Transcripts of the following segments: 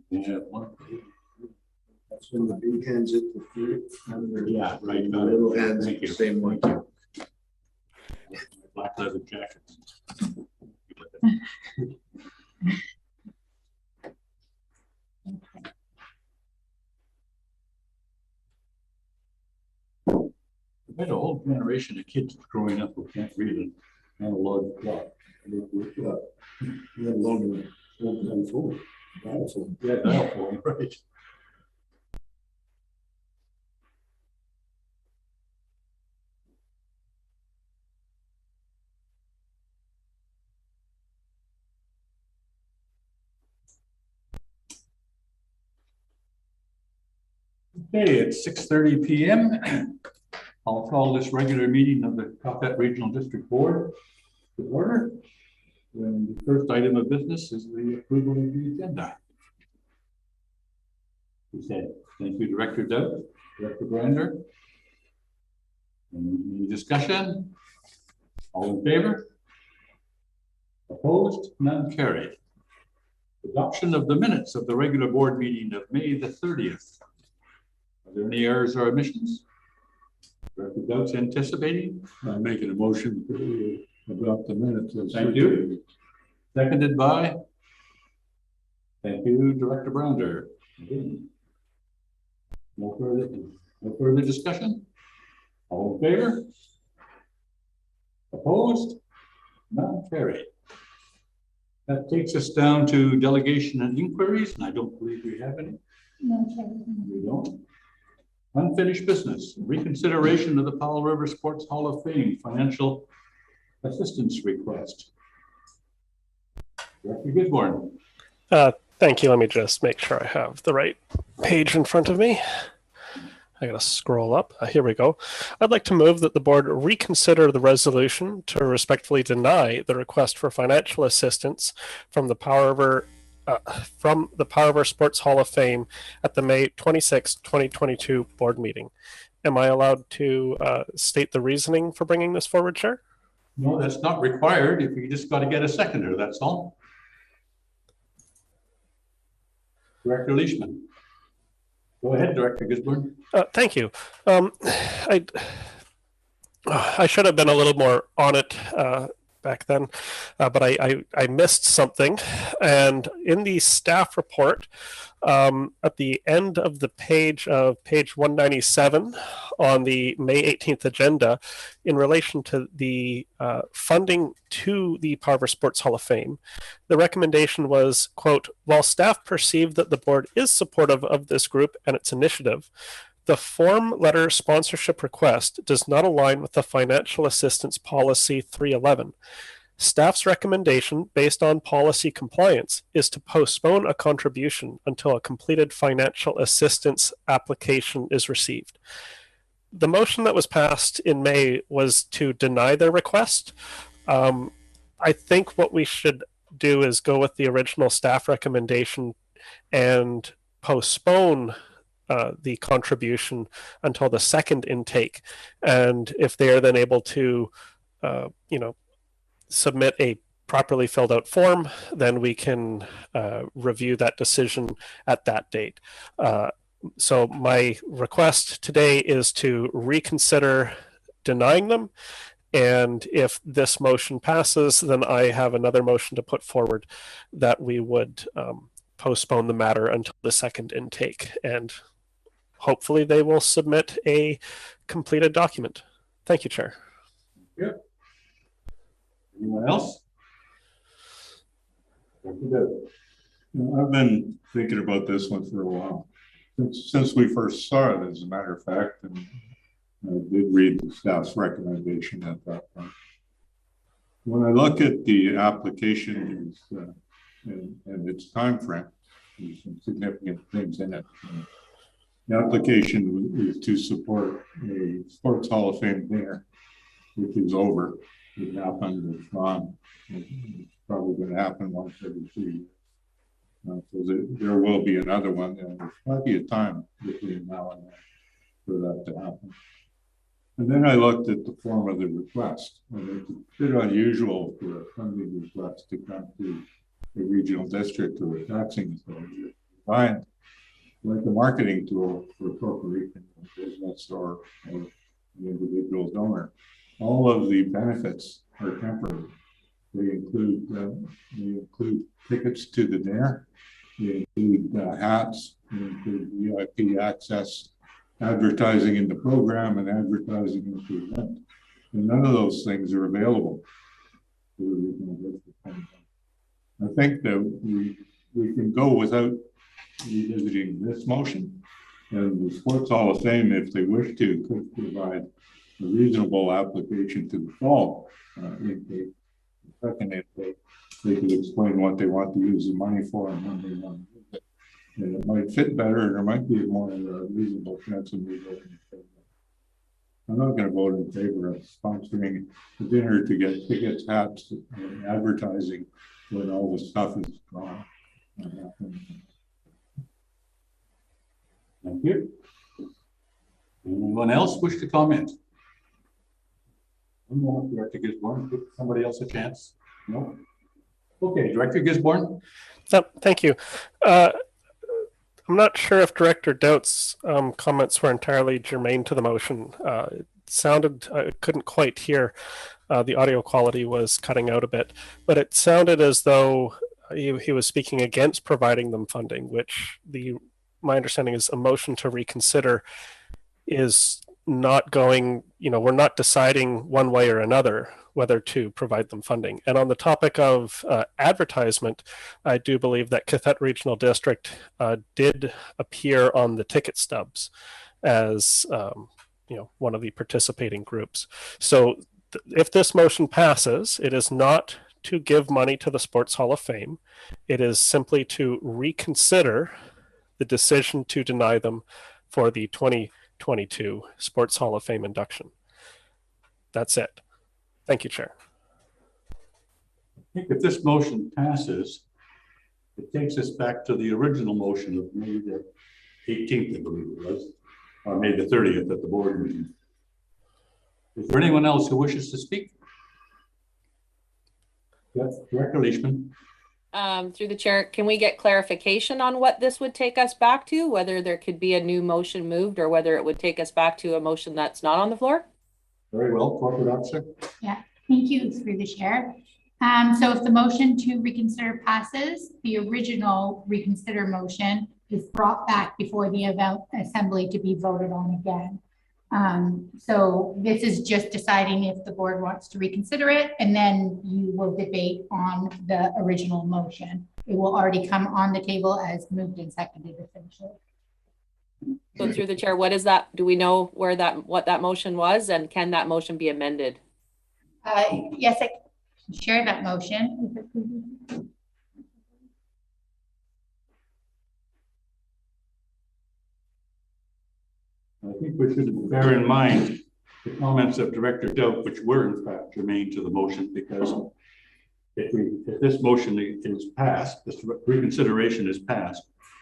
Yeah, one. That's when the big hands hit the feet. Yeah, right. The little hands, Thank you. same one. Black leather jacket. We had a whole generation of kids growing up who can't read an analog clock. Let alone old phone. Dial phone. Yeah, dial phone, right. Okay, it's 6:30 p.m. I'll call this regular meeting of the Coppet Regional District Board to order. And the first item of business is the approval of the agenda. We said, thank you, Director Doak, Director Brander. Any discussion? All in favor? Opposed? None carried. Adoption of the minutes of the regular board meeting of May the 30th. Are there any errors or omissions? Director Doak's anticipating. I'm making a motion to adopt the minutes. Thank you. Seconded by. Thank you, Director Brander. No further discussion. All in favor? Opposed? None carried. That takes us down to delegation and inquiries, and I don't believe we have any. No, We don't. Unfinished business, reconsideration of the Powell River Sports Hall of Fame financial assistance request. Director Gisborne. Thank you. Let me just make sure I have the right page in front of me. I gotta scroll up. Here we go. I'd like to move that the board reconsider the resolution to respectfully deny the request for financial assistance from the Powell River Sports Hall of Fame at the May 26, 2022 board meeting. Am I allowed to state the reasoning for bringing this forward, Chair? No, that's not required. If you just got to get a seconder, that's all. Director Leishman. Go ahead, Director Gisborne. Thank you. I should have been a little more on it back then, but I missed something. And in the staff report, at the end of the page of page 197 on the May 18th agenda, in relation to the funding to the Powell River Sports Hall of Fame, the recommendation was, quote, while staff perceive that the board is supportive of this group and its initiative, the form letter sponsorship request does not align with the Financial Assistance Policy 311. Staff's recommendation, based on policy compliance, is to postpone a contribution until a completed financial assistance application is received. The motion that was passed in May was to deny their request. I think what we should do is go with the original staff recommendation and postpone the contribution until the second intake. And if they are then able to, submit a properly filled out form, then we can review that decision at that date. So my request today is to reconsider denying them. And if this motion passes, then I have another motion to put forward that we would postpone the matter until the second intake. And hopefully they will submit a completed document. Thank you, Chair. Yep. Anyone else? I've been thinking about this one for a while. Since we first saw it, as a matter of fact, and I did read the staff's recommendation at that point. When I look at the application and its time frame, there's some significant things in it. The application is to support a Sports Hall of Fame dinner, which is over. It happened, it's gone. It's probably going to happen once every 3 years. So there will be another one, and there's plenty of time between now and then for that to happen. And then I looked at the form of the request, and it's a bit unusual for a funding request to come to a regional district or a taxing authority. defined like a marketing tool for a corporation, a business, or the individual donor. All of the benefits are temporary. They include tickets to the dinner. They include hats. They include VIP access, advertising in the program, and advertising in the event. And none of those things are available to the regional district. I think that we can go without revisiting this motion, and the Sports Hall of Fame, if they wish to, could provide a reasonable application to the fall intake. Second intake, they could explain what they want to use the money for and when they want to use it. And it might fit better, and there might be a more reasonable chance of me voting in favor. I'm not going to vote in favor of sponsoring a dinner to get tickets, hats, and advertising when all the stuff is gone. Thank you. Anyone else wish to comment? One more, Director Gisborne. Give somebody else a chance. No? Okay, Director Gisborne. Thank you. I'm not sure if Director Doubt's comments were entirely germane to the motion. It sounded, I couldn't quite hear. The audio quality was cutting out a bit, but it sounded as though he was speaking against providing them funding, which my understanding is a motion to reconsider is not going, we're not deciding one way or another whether to provide them funding. And on the topic of advertisement, I do believe that Cathett Regional District did appear on the ticket stubs as one of the participating groups. So if this motion passes, it is not to give money to the Sports Hall of Fame. It is simply to reconsider the decision to deny them for the 2022 Sports Hall of Fame induction. That's it. Thank you, Chair. I think if this motion passes, it takes us back to the original motion of May the 18th, I believe it was, or May the 30th at the board meeting. Is there anyone else who wishes to speak? Yes, Director Leishman. Through the chair, can we get clarification on what this would take us back to, whether there could be a new motion moved or whether it would take us back to a motion that's not on the floor? Very well, Corporate Officer. Yeah, thank you through the chair. So if the motion to reconsider passes, the original reconsider motion is brought back before the assembly to be voted on again. So this is just deciding if the board wants to reconsider it, and then you will debate on the original motion. It will already come on the table as moved and seconded essentially. So through the chair, what is that? Do we know what that motion was, and can that motion be amended? Yes, I can share that motion. I think we should bear in mind the comments of Director Doubt, which were in fact germane to the motion, because if this motion is passed, this reconsideration is passed,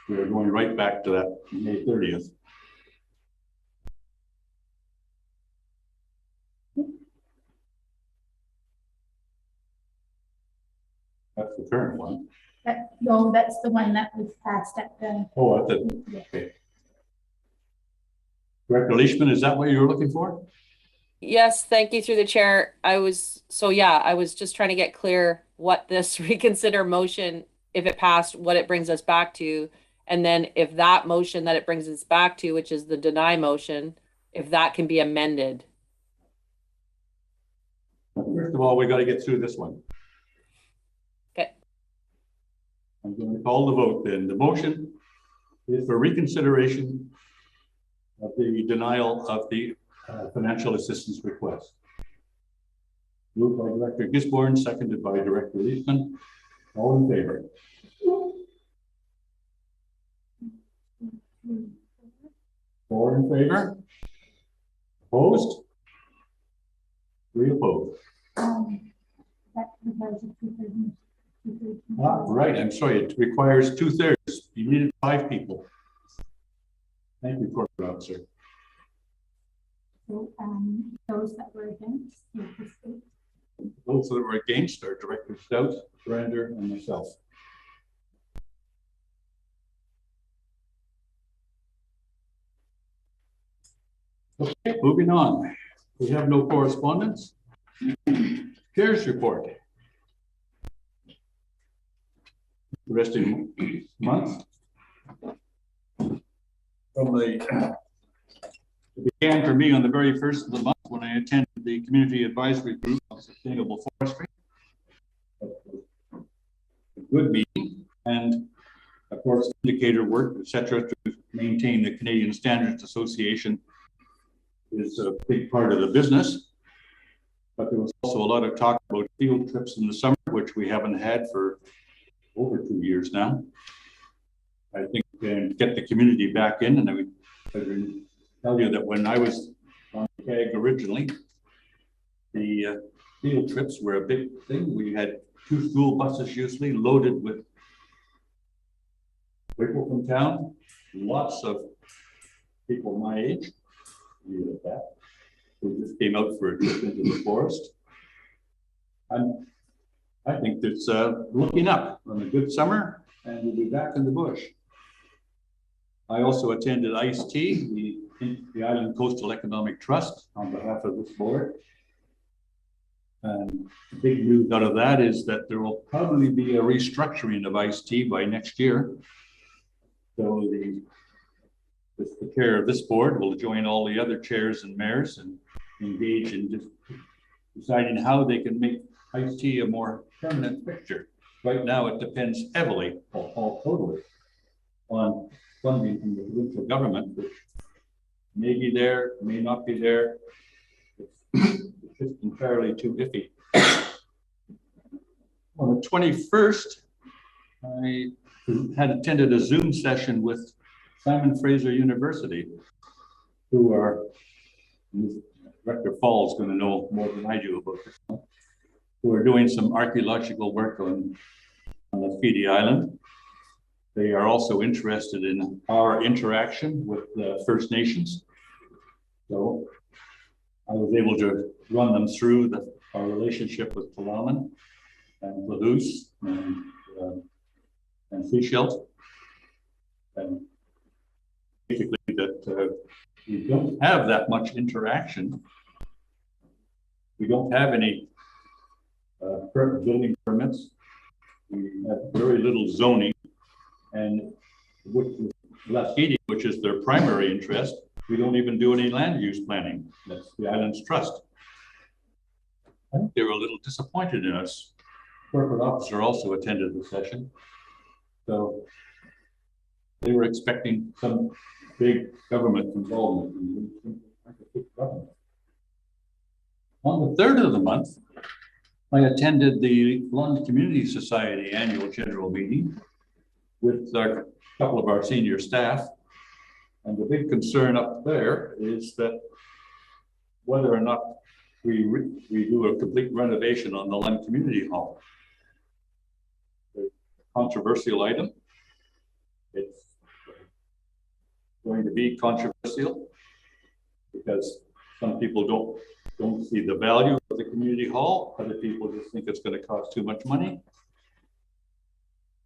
we are going right back to that May 30th. That's the current one. No, that's the one that was passed at the. Oh, that's it. Yeah. Okay. Director Leishman, is that what you were looking for? Yes, thank you through the chair. I was just trying to get clear what this reconsider motion, if it passed, what it brings us back to. And then if that motion that it brings us back to, which is the deny motion, if that can be amended. First of all, we got to get through this one. Okay. I'm going to call the vote then. The motion is for reconsideration of the denial of the financial assistance request. Moved by Director Gisborne, seconded by Director Leishman. All in favor? 4 in favor? Opposed? 3 opposed. That requires a two-thirds. Right, I'm sorry, it requires 2/3. You needed 5 people. Thank you, Corporate Officer. So those that were against, Those that were against are Director Stout, Brander, and myself. Okay, moving on. We have no correspondence. Chair's report. The rest of the month. It began for me on the very first of the month when I attended the Community Advisory Group on Sustainable Forestry. A good meeting, and of course, indicator work, etc., to maintain the Canadian Standards Association is a big part of the business. But there was also a lot of talk about field trips in the summer, which we haven't had for over 2 years now. I think we can get the community back in, and I would tell you that when I was on CAG originally, the field trips were a big thing. We had 2 school buses usually loaded with people from town, lots of people my age, like that, who just came out for a trip into the forest. And I think it's looking up on a good summer, and we'll be back in the bush. I also attended ICE-T, the Island Coastal Economic Trust, on behalf of this board. And the big news out of that is that there will probably be a restructuring of ICE-T by next year. So the chair of this board will join all the other chairs and mayors and engage in just deciding how they can make ICE-T a more permanent fixture. Right now, it depends heavily, or totally, on funding from the provincial government, which may be there, may not be there. It's just entirely too iffy. On the 21st, I had attended a Zoom session with Simon Fraser University, who are, Director Fall is going to know more than I do about this one, who are doing some archaeological work on the Fiji Island. They are also interested in our interaction with the First Nations. So I was able to run them through our relationship with Palaman and Lahoose and Seychelles. And basically that we don't have that much interaction. We don't have any building permits. We have very little zoning, and which is their primary interest, we don't even do any land use planning. That's the island's trust. I think they were a little disappointed in us. Corporate officer also attended the session. So they were expecting some big government involvement. On the 3rd of the month, I attended the Lund Community Society annual general meeting with a couple of our senior staff. And the big concern up there is that whether or not we do a complete renovation on the Lund Community Hall. The controversial item. It's going to be controversial because some people don't see the value of the community hall. Other people just think it's going to cost too much money.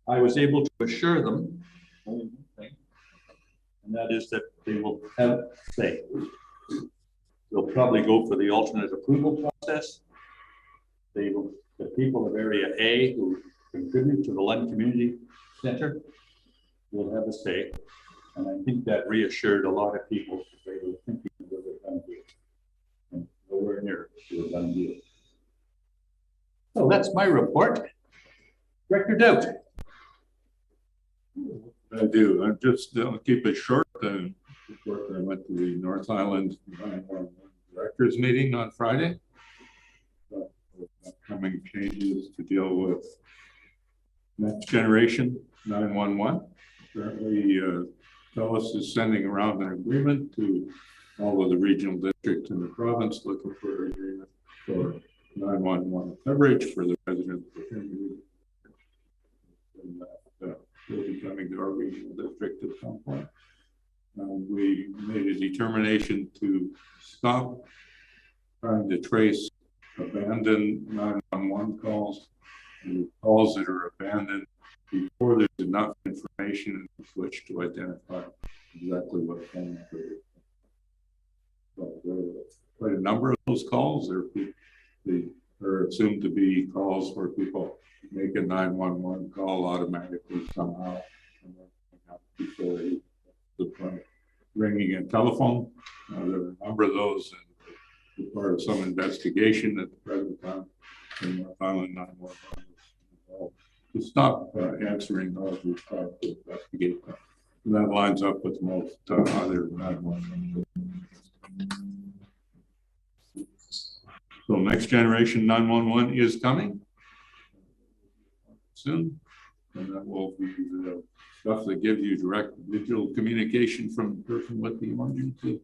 I was able to assure them, and that is that they will have say. They'll probably go for the alternate approval process. The people of Area A who contribute to the Lund Community Center will have a say. And I think that reassured a lot of people. They were thinking it was a done deal. And nowhere near to a done deal. So that's my report. Director Doubt. I do. I'm just keep it short. I went to the North Island directors meeting on Friday. Upcoming changes to deal with next generation 911. Currently, TELUS is sending around an agreement to all of the regional districts in the province looking for an agreement for 911 coverage for the residents within the region. Will be coming to our regional district at some point. We made a determination to stop trying to trace abandoned 911 calls and calls that are abandoned before there's enough information in which to identify exactly what phone number. So those calls, or they are assumed to be calls where people make a 911 call automatically somehow. Before the ringing a telephone. There are a number of those, and part of some investigation at the present time in North Island 911. To stop answering those, we try to investigate them. And that lines up with most other 911. So next generation 911 is coming soon, and that will be the stuff that gives you direct digital communication from the person with the emergency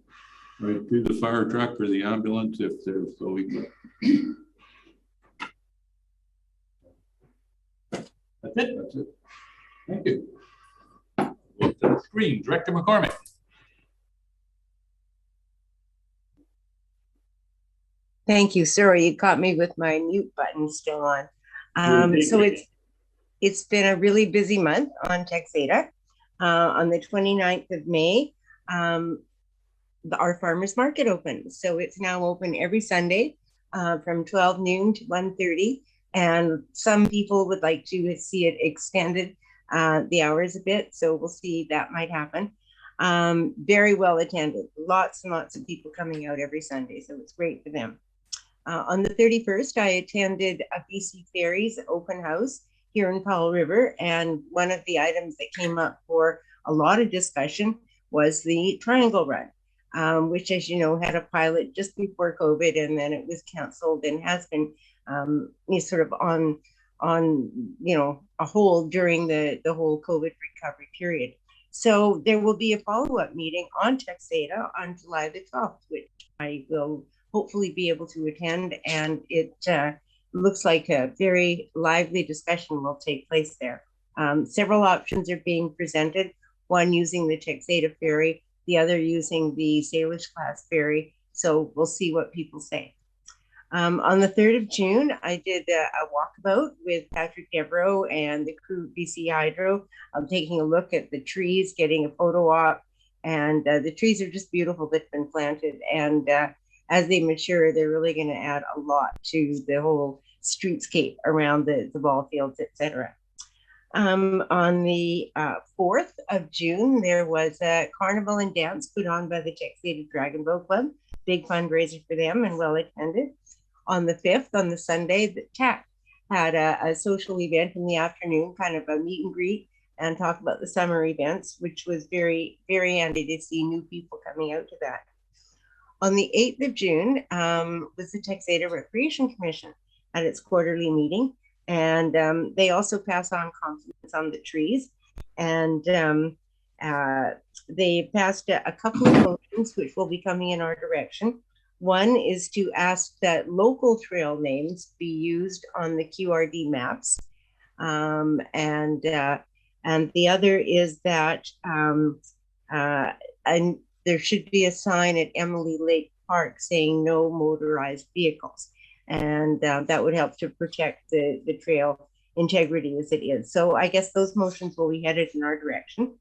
right to the fire truck or the ambulance if they're so equipped. That's it. That's it. Thank you. Look to the screen, Director McCormick. Thank you. Sorry, you caught me with my mute button still on. So it's been a really busy month on Texada. On the 29th of May, our farmers market opened. So it's now open every Sunday from 12 noon to 1:30. And some people would like to see it extended the hours a bit. So we'll see, that might happen. Very well attended. Lots and lots of people coming out every Sunday. So it's great for them. On the 31st, I attended a BC Ferries open house here in Powell River. And one of the items that came up for a lot of discussion was the Triangle Run, which, as you know, had a pilot just before COVID, and then it was canceled and has been sort of on a hold during the whole COVID recovery period. So there will be a follow-up meeting on Texada on July the 12th, which I will hopefully be able to attend, and it looks like a very lively discussion will take place there. Several options are being presented, one using the Texada ferry, the other using the Salish class ferry. So we'll see what people say. On the 3rd of June, I did a walkabout with Patrick Devereaux and the crew at BC Hydro. I'm taking a look at the trees, getting a photo op, and the trees are just beautiful that's been planted. And as they mature, they're really going to add a lot to the whole streetscape around the ball fields, etc. On the 4th of June, there was a carnival and dance put on by the Texada Dragon Boat Club. Big fundraiser for them and well attended. On the 5th, on the Sunday, the TAC had a social event in the afternoon, kind of a meet and greet, and talk about the summer events, which was very, very handy to see new people coming out to that. On the 8th of June was the Texada Recreation Commission at its quarterly meeting. And they also pass on compliments on the trees. And they passed a couple of motions which will be coming in our direction. One is to ask that local trail names be used on the QRD maps. And the other is that there should be a sign at Emily Lake Park saying no motorized vehicles. And that would help to protect the trail integrity as it is. So I guess those motions will be headed in our direction.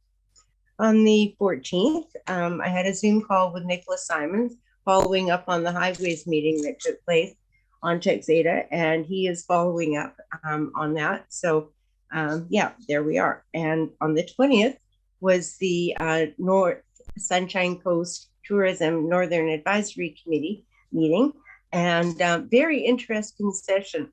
On the 14th, I had a Zoom call with Nicholas Simons following up on the highways meeting that took place on Texada, and he is following up on that. So yeah, there we are. And on the 20th was the North Sunshine Coast Tourism Northern Advisory Committee meeting. And very interesting session.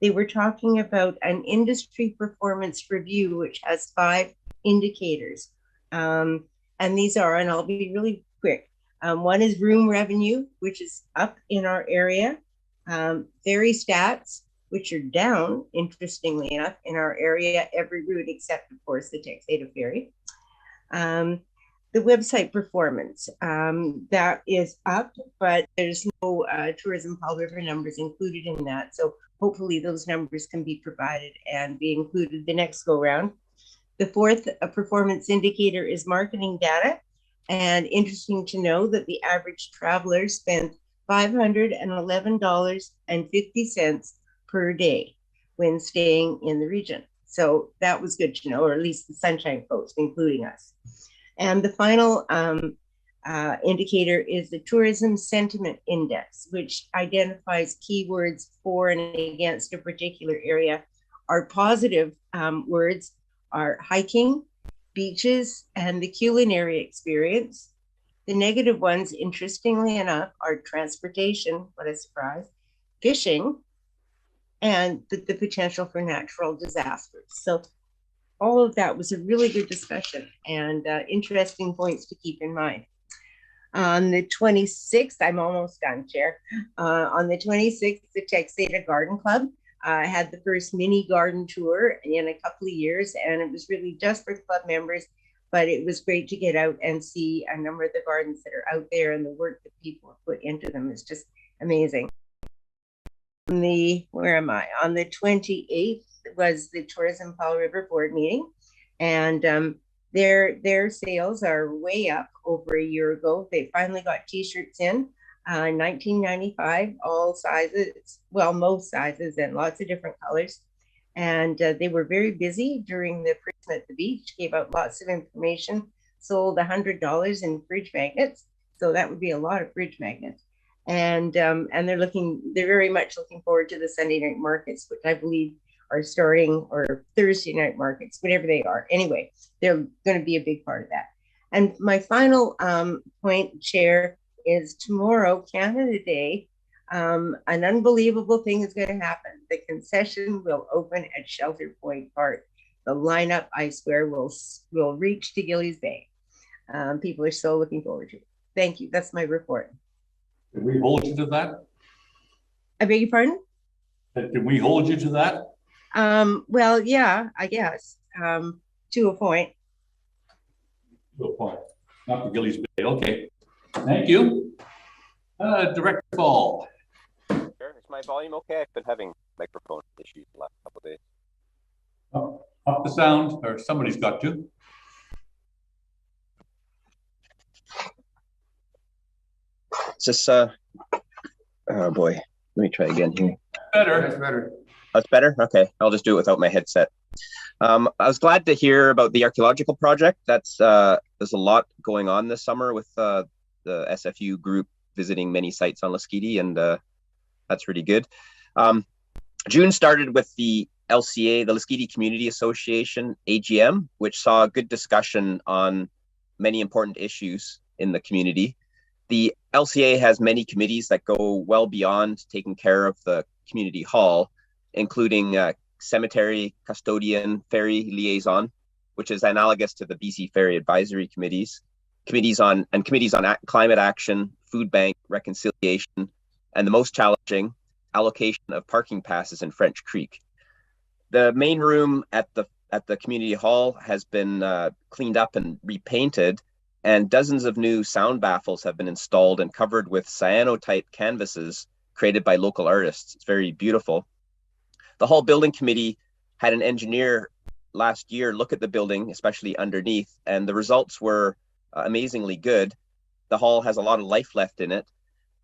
They were talking about an industry performance review, which has 5 indicators. And these are, and I'll be really quick. One is room revenue, which is up in our area. Ferry stats, which are down, interestingly enough, in our area, every route except, of course, the Texada ferry. The website performance, that is up, but there's no Tourism Powell River numbers included in that. So hopefully those numbers can be provided and be included the next go round. The 4th performance indicator is marketing data. And interesting to know that the average traveler spent $511.50 per day when staying in the region. So that was good to know, or at least the Sunshine Coast, including us. And the final indicator is the Tourism Sentiment Index, which identifies keywords for and against a particular area. Our positive words are hiking, beaches, and the culinary experience. The negative ones, interestingly enough, are transportation, what a surprise, fishing, and the potential for natural disasters. So all of that was a really good discussion and interesting points to keep in mind. On the 26th, I'm almost done, Chair. On the 26th, the Texada Garden Club had the first mini garden tour in a couple of years, and it was really just for club members, but it was great to get out and see a number of the gardens that are out there, and the work that people have put into them is just amazing. On the 28th was the Tourism Powell River Board meeting, and their sales are way up over a year ago. They finally got t-shirts in, 1995, all sizes, well, most sizes and lots of different colors. And they were very busy during the person at the beach, gave out lots of information, sold $100 in fridge magnets. So that would be a lot of fridge magnets. And they're very much looking forward to the Sunday night markets, which I believe are starting, or Thursday night markets, whatever they are. Anyway, they're going to be a big part of that. And my final point, Chair, is tomorrow, Canada Day. An unbelievable thing is going to happen. The concession will open at Shelter Point Park. The lineup, I swear, will reach to Gillies Bay. People are so looking forward to it. Thank you. That's my report. Can we hold you to that? I beg your pardon? Can we hold you to that? Well, yeah, I guess, to a point. To a point. Not the Gillies Bay. Okay. Thank you. Director Paul. Sure. Is my volume okay? I've been having microphone issues the last couple of days. Up the sound, or somebody's got to. Is this, oh boy, let me try again here. Better. That's better. That's better? Okay, I'll just do it without my headset. I was glad to hear about the archaeological project. There's a lot going on this summer with the SFU group visiting many sites on Lasqueti, and that's really good. June started with the LCA, the Lasqueti Community Association AGM, which saw a good discussion on many important issues in the community. The LCA has many committees that go well beyond taking care of the community hall, including cemetery, custodian, ferry liaison, which is analogous to the BC Ferry Advisory Committees, committees on climate action, food bank, reconciliation, and the most challenging, allocation of parking passes in French Creek. The main room at the community hall has been cleaned up and repainted, and dozens of new sound baffles have been installed and covered with cyanotype canvases created by local artists. It's very beautiful. The Hall Building Committee had an engineer last year look at the building, especially underneath, and the results were amazingly good. The hall has a lot of life left in it.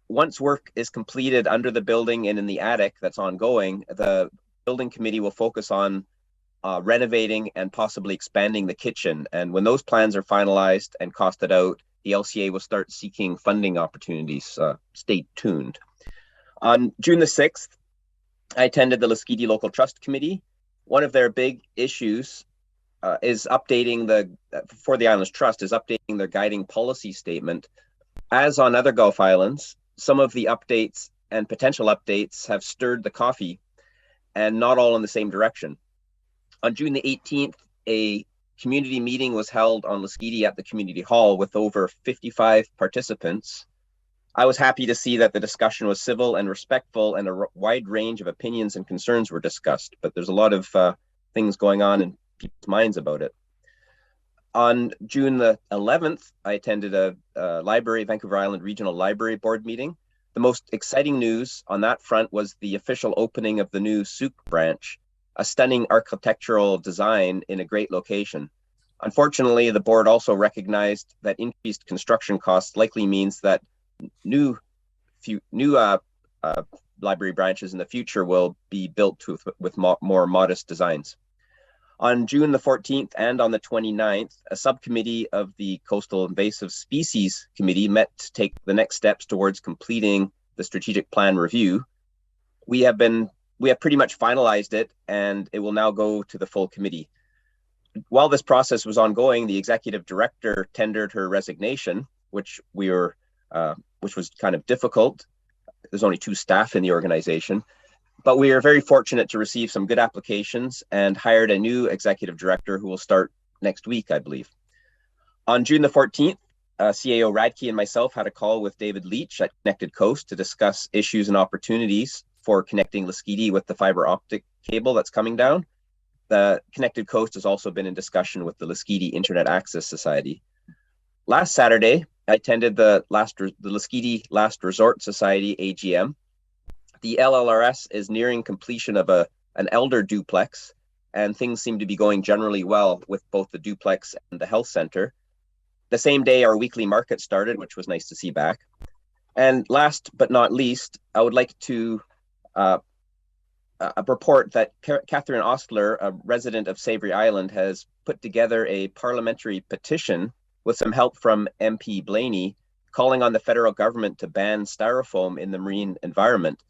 Once work is completed under the building and in the attic that's ongoing, the building committee will focus on renovating and possibly expanding the kitchen. And when those plans are finalized and costed out, the LCA will start seeking funding opportunities. Stay tuned. On June the 6th, I attended the Lasqueti Local Trust Committee. One of their big issues is updating for the Islands Trust is updating their guiding policy statement. As on other Gulf Islands, some of the updates and potential updates have stirred the coffee, and not all in the same direction. On June the 18th, a community meeting was held on Lasqueti at the community hall with over 55 participants. I was happy to see that the discussion was civil and respectful, and a wide range of opinions and concerns were discussed, but there's a lot of things going on in people's minds about it. On June the 11th, I attended a Vancouver Island Regional Library Board meeting. The most exciting news on that front was the official opening of the new Souk branch, a stunning architectural design in a great location. Unfortunately, the board also recognized that increased construction costs likely means that new library branches in the future will be built with more modest designs. On June the 14th and on the 29th, a subcommittee of the Coastal Invasive Species Committee met to take the next steps towards completing the strategic plan review. We have pretty much finalized it, and it will now go to the full committee. While this process was ongoing, the executive director tendered her resignation, which was kind of difficult. There's only 2 staff in the organization, but we are very fortunate to receive some good applications and hired a new executive director who will start next week, I believe. On June the 14th, CAO Radke and myself had a call with David Leach at Connected Coast to discuss issues and opportunities for connecting Lesquiti with the fiber optic cable that's coming down. The Connected Coast has also been in discussion with the Lesquiti Internet Access Society. Last Saturday, I attended the Lesquiti Last Resort Society AGM. The LLRS is nearing completion of an elder duplex, and things seem to be going generally well with both the duplex and the health center. The same day, our weekly market started, which was nice to see back. And last but not least, I would like to report that Catherine Ostler, a resident of Savory Island, has put together a parliamentary petition with some help from MP Blaney, calling on the federal government to ban styrofoam in the marine environment.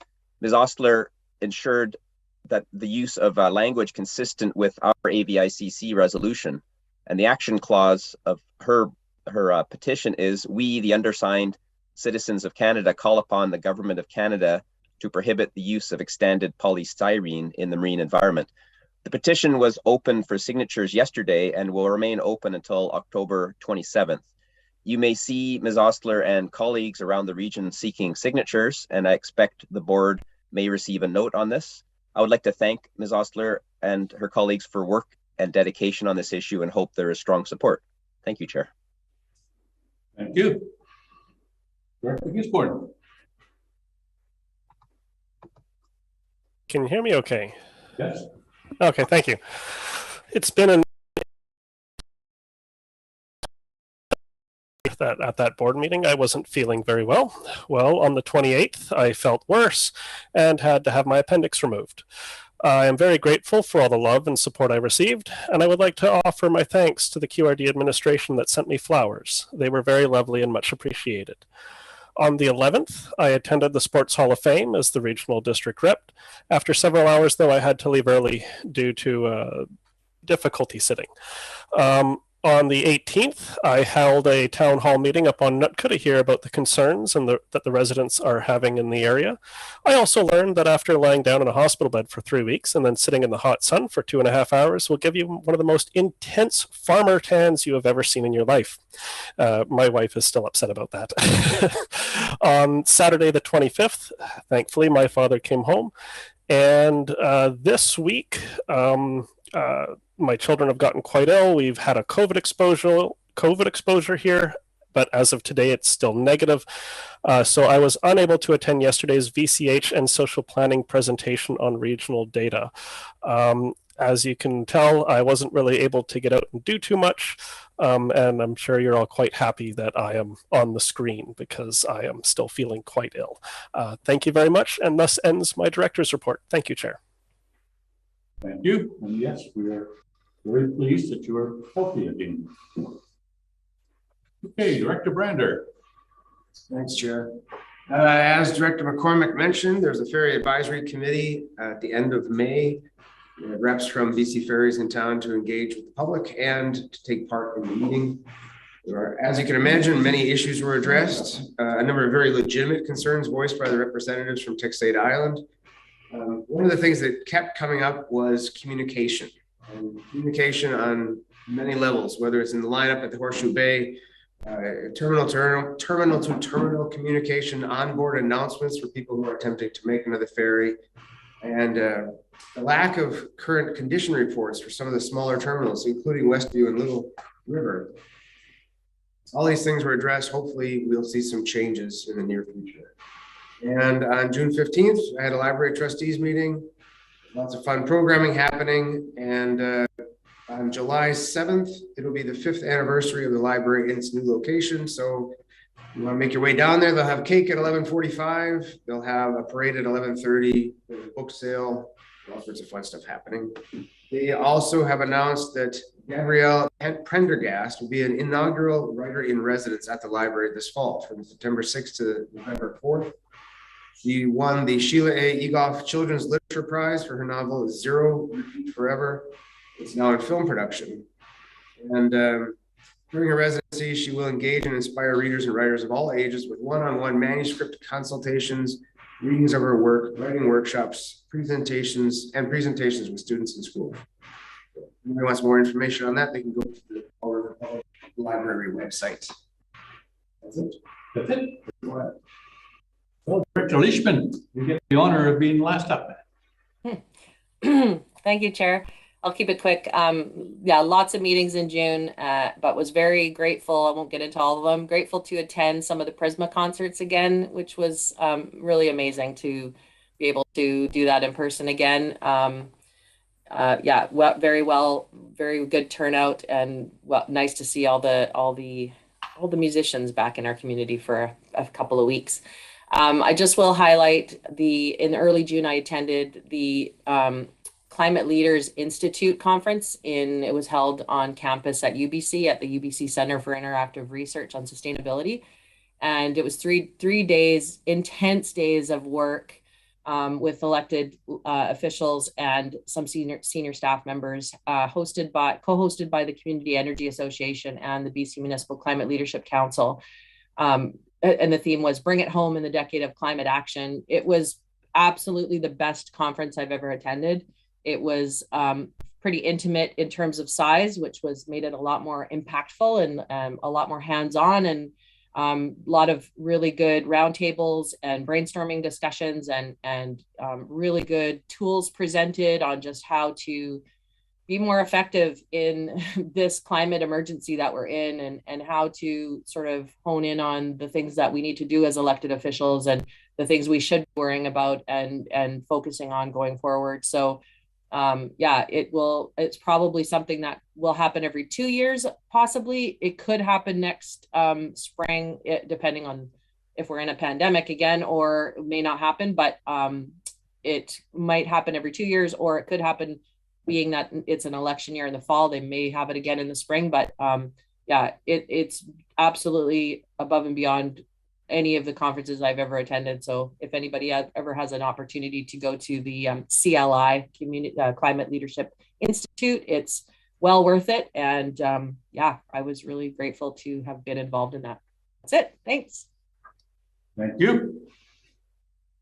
Ms. Ostler ensured that the use of language consistent with our AVICC resolution, and the action clause of her petition is, we, the undersigned citizens of Canada, call upon the government of Canada to prohibit the use of extended polystyrene in the marine environment. The petition was open for signatures yesterday and will remain open until October 27th. You may see Ms. Ostler and colleagues around the region seeking signatures, and I expect the board may receive a note on this. I would like to thank Ms. Ostler and her colleagues for work and dedication on this issue and hope there is strong support. Thank you, Chair. Thank you. Director Gisborne. Can you hear me okay? Yes. Okay, thank you. It's been at that board meeting, I wasn't feeling very well. Well, on the 28th, I felt worse and had to have my appendix removed. I am very grateful for all the love and support I received, and I would like to offer my thanks to the QRD administration that sent me flowers. They were very lovely and much appreciated. On the 11th, I attended the Sports Hall of Fame as the regional district rep. After several hours, though, I had to leave early due to difficulty sitting. On the 18th, I held a town hall meeting up on Nootka to hear about the concerns that the residents are having in the area. I also learned that after lying down in a hospital bed for 3 weeks and then sitting in the hot sun for 2.5 hours will give you one of the most intense farmer tans you have ever seen in your life. My wife is still upset about that. On Saturday the 25th, thankfully, my father came home. And this week, my children have gotten quite ill. We've had a COVID exposure here, but as of today, it's still negative. So I was unable to attend yesterday's VCH and social planning presentation on regional data. As you can tell, I wasn't really able to get out and do too much. And I'm sure you're all quite happy that I am on the screen because I am still feeling quite ill. Thank you very much. And thus ends my director's report. Thank you, Chair. Thank you. And yes, we are very pleased that you are healthy again. Okay, Director Brander. Thanks, Chair. As Director McCormick mentioned, there's a Ferry Advisory Committee at the end of May. Reps from BC Ferries in town to engage with the public and to take part in the meeting. As you can imagine, many issues were addressed. A number of very legitimate concerns voiced by the representatives from Texada Island. One of the things that kept coming up was communication. And communication on many levels, whether it's in the lineup at the Horseshoe Bay, terminal to terminal communication, onboard announcements for people who are attempting to make another ferry, and the lack of current condition reports for some of the smaller terminals, including Westview and Little River. All these things were addressed. Hopefully we'll see some changes in the near future. And on June 15th, I had a library trustees meeting. Lots of fun programming happening. And on July 7th, it'll be the 5th anniversary of the library in its new location. So you want to make your way down there, they'll have cake at 11:45. They'll have a parade at 11:30. There's a book sale, all sorts of fun stuff happening. They also have announced that Gabrielle Prendergast will be an inaugural writer in residence at the library this fall from September 6th to November 4th. She won the Sheila A. Egoff Children's Literature Prize for her novel Zero Repeat Forever. It's now in film production. And during her residency, she will engage and inspire readers and writers of all ages with one-on-one manuscript consultations, readings of her work, writing workshops, presentations with students in school. If anyone wants more information on that, they can go to the Public Library website. That's it. That's it. Well, Director Leishman, you get the honor of being last up. Thank you, Chair. I'll keep it quick. Yeah, lots of meetings in June, but was very grateful. I won't get into all of them. Grateful to attend some of the Prisma concerts again, which was really amazing to be able to do that in person again. Yeah, very good turnout, and nice to see all the musicians back in our community for a couple of weeks. I just will highlight in early June, I attended the Climate Leaders Institute conference it was held on campus at UBC at the UBC Center for Interactive Research on Sustainability. And it was three days, intense days of work with elected officials and some senior staff members, co-hosted by the Community Energy Association and the BC Municipal Climate Leadership Council. And the theme was Bring It Home in the Decade of Climate Action. It was absolutely the best conference I've ever attended. It was pretty intimate in terms of size, which made it a lot more impactful and a lot more hands-on, and a lot of really good roundtables and brainstorming discussions and really good tools presented on just how to be more effective in this climate emergency that we're in, and how to sort of hone in on the things that we need to do as elected officials and the things we should be worrying about and focusing on going forward. So yeah, it's probably something that will happen every 2 years, possibly. It could happen next spring, depending on if we're in a pandemic again, or it may not happen, but it might happen every 2 years, or it could happen, being that it's an election year in the fall, they may have it again in the spring. But yeah, it's absolutely above and beyond any of the conferences I've ever attended. So if anybody ever has an opportunity to go to the CLI, Climate Leadership Institute, it's well worth it. And yeah, I was really grateful to have been involved in that. That's it. Thanks. Thank you.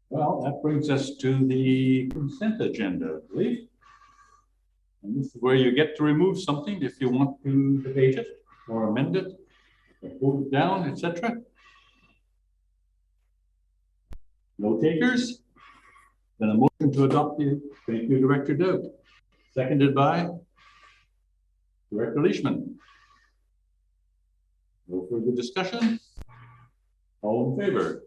Well, that brings us to the consent agenda, I believe. And this is where you get to remove something if you want to debate it or amend it, or vote it down, etc. No takers? Then a motion to adopt the, thank you, Director Dowd. Seconded by Director Leishman. No further discussion? All in favor?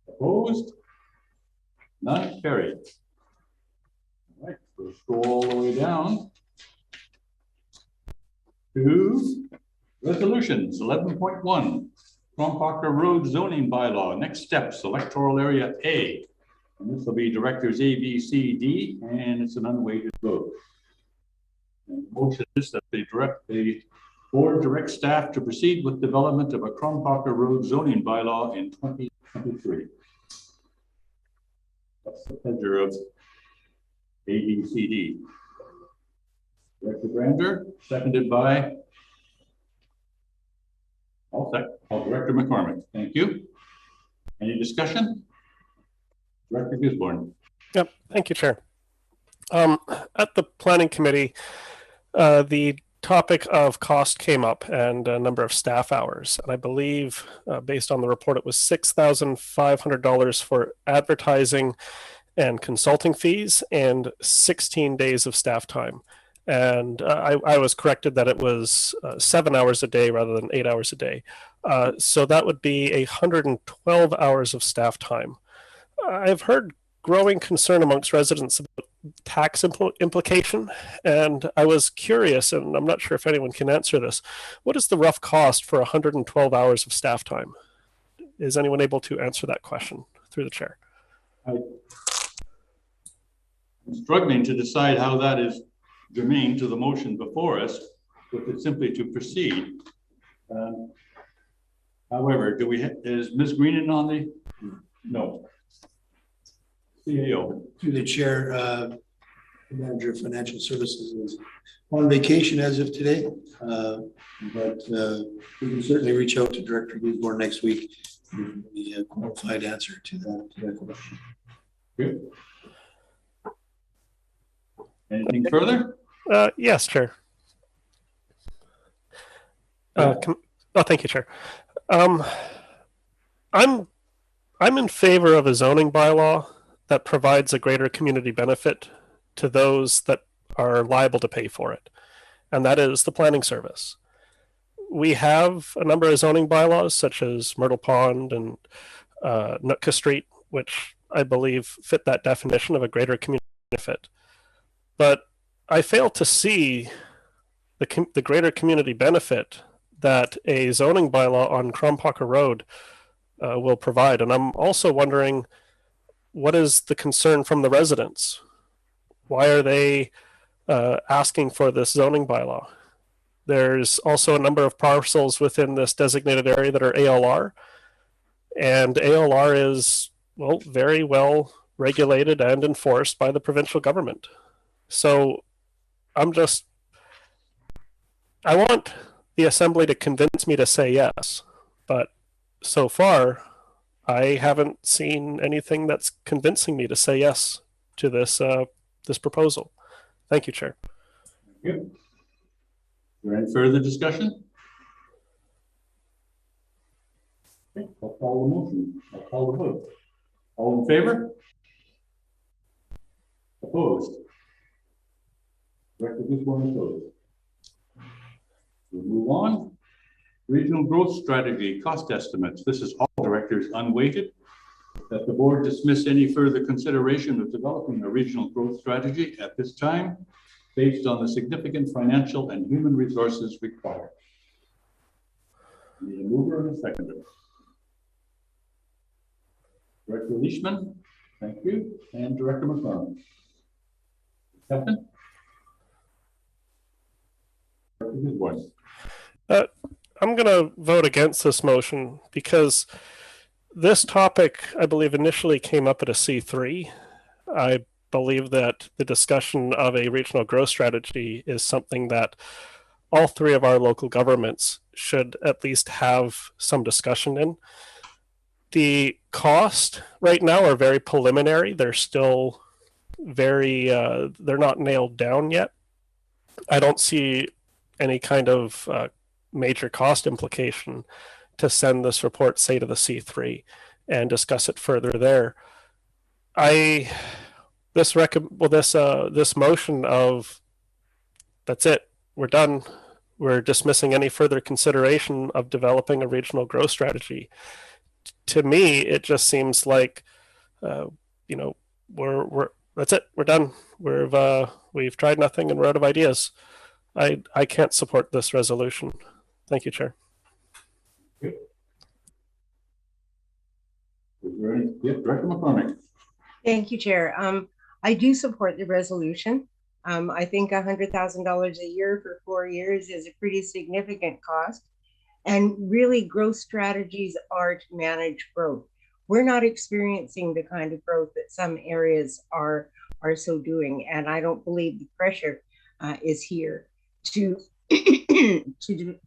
Opposed? None carried. All right, let's go all the way down to resolutions. 11.1. Cromparker Road zoning bylaw. Next steps, electoral area A. And this will be directors A, B, C, D, and it's an unweighted vote. And the motion is that the board direct staff to proceed with development of a Cromparker Road zoning bylaw in 2023. That's the pleasure of A, B, C, D. Director Brander, seconded by Director McCormick. Thank you. Any discussion? Director Gisborne. Yep. Thank you, Chair. At the Planning Committee, the topic of cost came up and a number of staff hours. And I believe, based on the report, it was $6,500 for advertising and consulting fees and 16 days of staff time. And I was corrected that it was 7 hours a day rather than 8 hours a day. So that would be 112 hours of staff time. I've heard growing concern amongst residents about tax implication, and I was curious, and I'm not sure if anyone can answer this. What is the rough cost for 112 hours of staff time? Is anyone able to answer that question through the chair? I'm struggling to decide how that is germane to the motion before us, which is simply to proceed. However, is Ms. Greenan on the? No. CEO. Through the chair, the manager of financial services is on vacation as of today, but we can certainly reach out to Director Gillies next week with the qualified answer to that question. Good. Anything further? Yes, Chair. Thank you, Chair. I'm in favor of a zoning bylaw that provides a greater community benefit to those that are liable to pay for it, and that is the planning service. We have a number of zoning bylaws, such as Myrtle Pond and Nootka Street, which I believe fit that definition of a greater community benefit. But I fail to see the greater community benefit that a zoning bylaw on Crompaka Road will provide. And I'm also wondering, what is the concern from the residents? Why are they asking for this zoning bylaw? There's also a number of parcels within this designated area that are ALR, and ALR is, well, very well regulated and enforced by the provincial government. So I want the Assembly to convince me to say yes, but so far I haven't seen anything that's convincing me to say yes to this this proposal. Thank you, Chair. Thank you. Is there any further discussion? Okay, I'll call the motion. I'll call the vote. All in favor? Opposed? Director Gisborne opposed. We'll move on. Regional growth strategy, cost estimates. This is all directors unweighted. That the board dismiss any further consideration of developing a regional growth strategy at this time, based on the significant financial and human resources required. Need a mover and a seconder. Director Leishman, thank you, and Director McCormick. Second. Director Gisborne. I'm going to vote against this motion because this topic, I believe, initially came up at a C3. I believe that the discussion of a regional growth strategy is something that all three of our local governments should at least have some discussion in. The cost right now are very preliminary. They're still very, they're not nailed down yet. I don't see any kind of major cost implication to send this report, say, to the C3 and discuss it further there. This motion of that's it, we're done, we're dismissing any further consideration of developing a regional growth strategy. To me, it just seems like, you know, that's it, we're done. We've tried nothing and we're out of ideas. I can't support this resolution. Thank you, Chair. Good. Director McCormick. Thank you, Chair. I do support the resolution. I think $100,000 a year for 4 years is a pretty significant cost. And really, growth strategies are to manage growth. We're not experiencing the kind of growth that some areas are so doing. And I don't believe the pressure is here to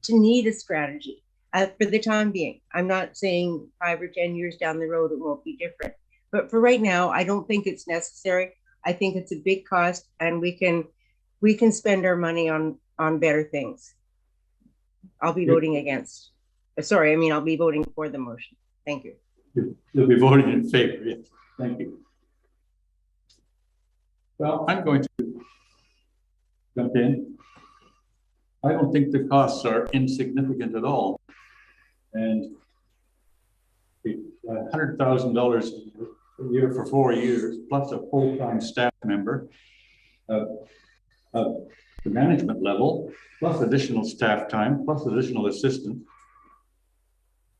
need a strategy for the time being. I'm not saying 5 or 10 years down the road it won't be different, but for right now, I don't think it's necessary. I think it's a big cost, and we can spend our money on better things. I'll be voting against. Sorry, I mean I'll be voting for the motion. Thank you. You'll be voting in favor. Yes. Thank you. Well, I'm going to jump in. I don't think the costs are insignificant at all. And $100,000 a year for 4 years, plus a full-time staff member, the management level, plus additional staff time, plus additional assistance.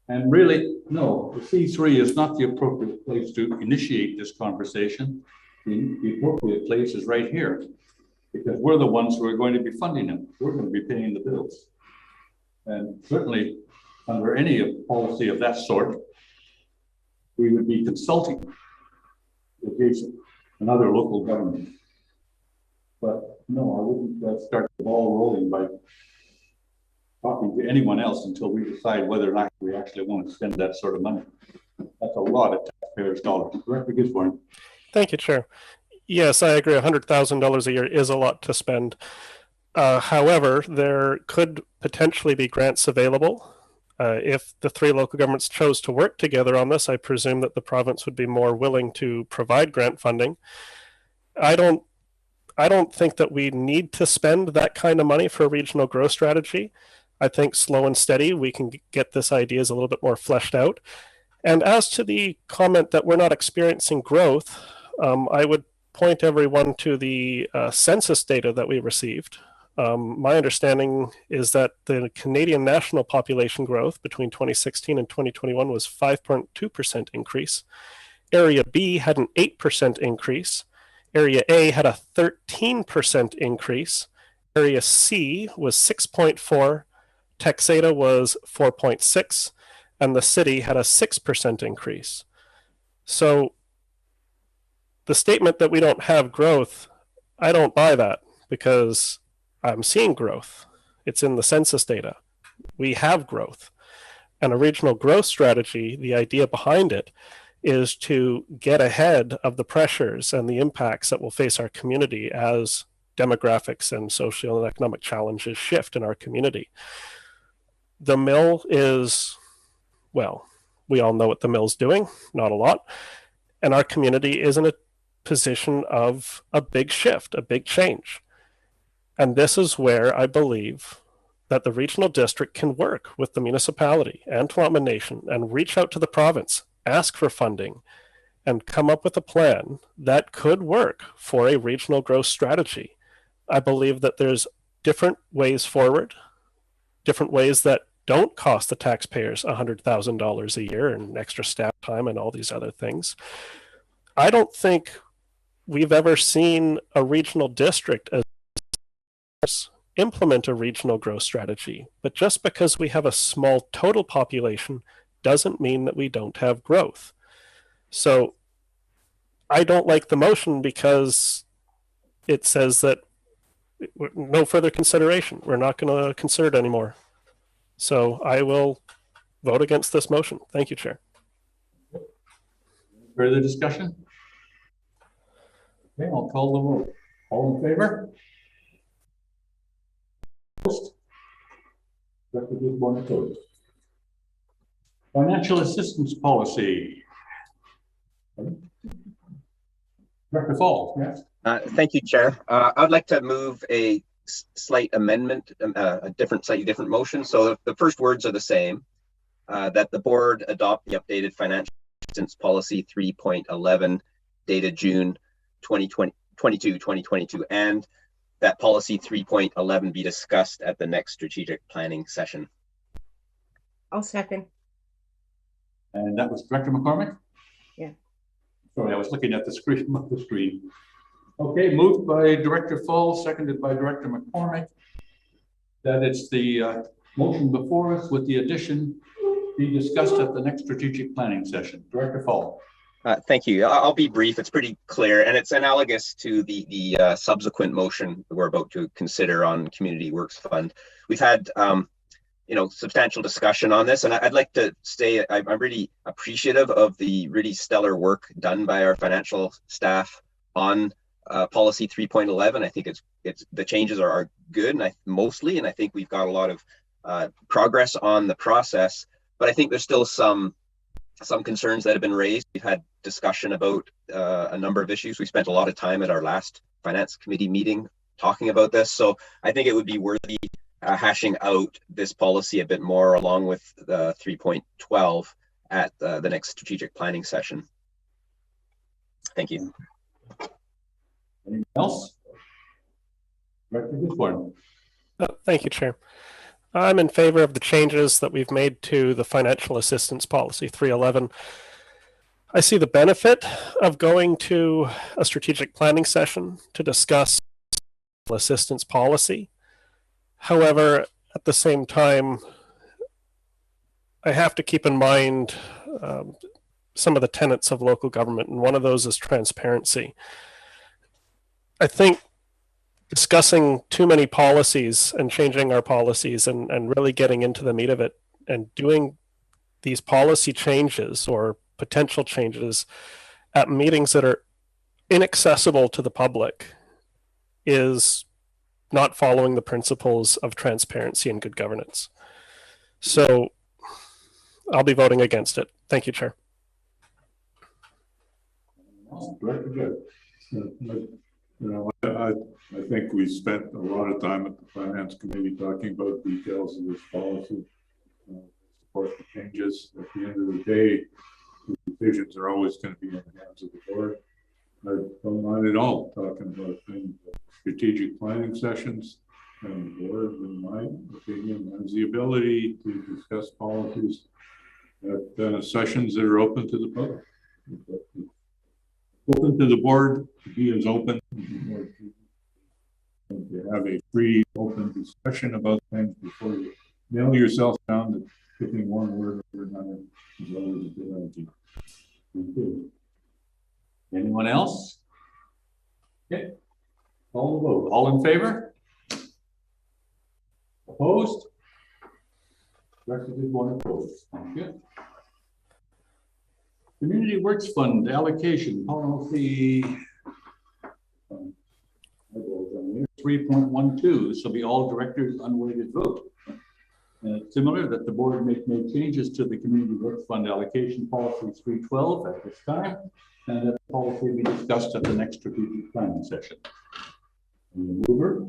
And really, no, the C3 is not the appropriate place to initiate this conversation. the appropriate place is right here, because we're the ones who are going to be funding it. We're going to be paying the bills. And certainly, under any policy of that sort, we would be consulting with another local government. But no, I wouldn't start the ball rolling by talking to anyone else until we decide whether or not we actually want to spend that sort of money. That's a lot of taxpayers' dollars. Director Gisborne. Thank you, Chair. Yes, I agree. $100,000 a year is a lot to spend. However, there could potentially be grants available. If the three local governments chose to work together on this, I presume that the province would be more willing to provide grant funding. I don't think that we need to spend that kind of money for a regional growth strategy. I think slow and steady, we can get this ideas a little bit more fleshed out. And as to the comment that we're not experiencing growth, I would point everyone to the census data that we received. My understanding is that the Canadian national population growth between 2016 and 2021 was 5.2% increase. Area B had an 8% increase. Area A had a 13% increase. Area C was 6.4. Texada was 4.6. And the city had a 6% increase. So the statement that we don't have growth, I don't buy that, because I'm seeing growth. It's in the census data. We have growth. And a regional growth strategy, the idea behind it is to get ahead of the pressures and the impacts that will face our community as demographics and social and economic challenges shift in our community. The mill is, well, we all know what the mill's doing, not a lot. And our community is in a position of a big shift, a big change. And this is where I believe that the regional district can work with the municipality and Tuatma Nation and reach out to the province, ask for funding, and come up with a plan that could work for a regional growth strategy. I believe that there's different ways forward, different ways that don't cost the taxpayers $100,000 a year and extra staff time and all these other things. I don't think we've ever seen a regional district implement a regional growth strategy. But just because we have a small total population doesn't mean that we don't have growth. So I don't like the motion because it says that no further consideration. We're not going to consider it anymore. So I will vote against this motion. Thank you, Chair. Further discussion? Okay, I'll call the vote. All in favor? Opposed? Director Gisborne opposed. Financial assistance policy. Director Fall, yes. Thank you, Chair. I'd like to move a slight amendment, a slightly different motion. So the first words are the same, that the board adopt the updated financial assistance policy 3.11 dated June 2022, and that policy 3.11 be discussed at the next strategic planning session. I'll second. And that was Director McCormick? Yeah. Sorry, I was looking at the screen. Okay, moved by Director Fall, seconded by Director McCormick, that it's the motion before us with the addition be discussed at the next strategic planning session. Director Fall. Thank you. I'll be brief. It's pretty clear, and it's analogous to the subsequent motion we're about to consider on Community Works Fund. We've had substantial discussion on this, and I'd like to say I'm really appreciative of the really stellar work done by our financial staff on policy 3.11. I think it's the changes are good, and mostly, and I think we've got a lot of progress on the process. But I think there's still some concerns that have been raised. We've had discussion about a number of issues. We spent a lot of time at our last finance committee meeting talking about this, so I think it would be worthy hashing out this policy a bit more along with 3.12 at the next strategic planning session. Thank you. Anything else? Director Gisborne. Thank you, Chair. I'm in favor of the changes that we've made to the financial assistance policy 311. I see the benefit of going to a strategic planning session to discuss assistance policy. However, at the same time, I have to keep in mind some of the tenets of local government, and one of those is transparency. I think discussing too many policies and changing our policies and really getting into the meat of it and doing these policy changes or potential changes at meetings that are inaccessible to the public is not following the principles of transparency and good governance. So I'll be voting against it. Thank you, Chair. Director Judge. I think we spent a lot of time at the Finance Committee talking about details of this policy. Support the changes. At the end of the day, the decisions are always going to be in the hands of the board. I don't mind at all talking about things like strategic planning sessions, and the board, in my opinion, has the ability to discuss policies at sessions that are open to the public. Open to the board to be as open and to have a free, open discussion about things before you nail yourself down to picking one word or another is always a good idea. Okay. Anyone else? Okay. Call the vote. All in favor? Opposed? Director did one opposed. Thank you. Community Works Fund allocation policy 3.12. This will be all directors unweighted vote. And it's similar that the board make no changes to the Community Works Fund allocation policy 312 at this time, and that policy will be discussed at the next strategic planning session. And the mover,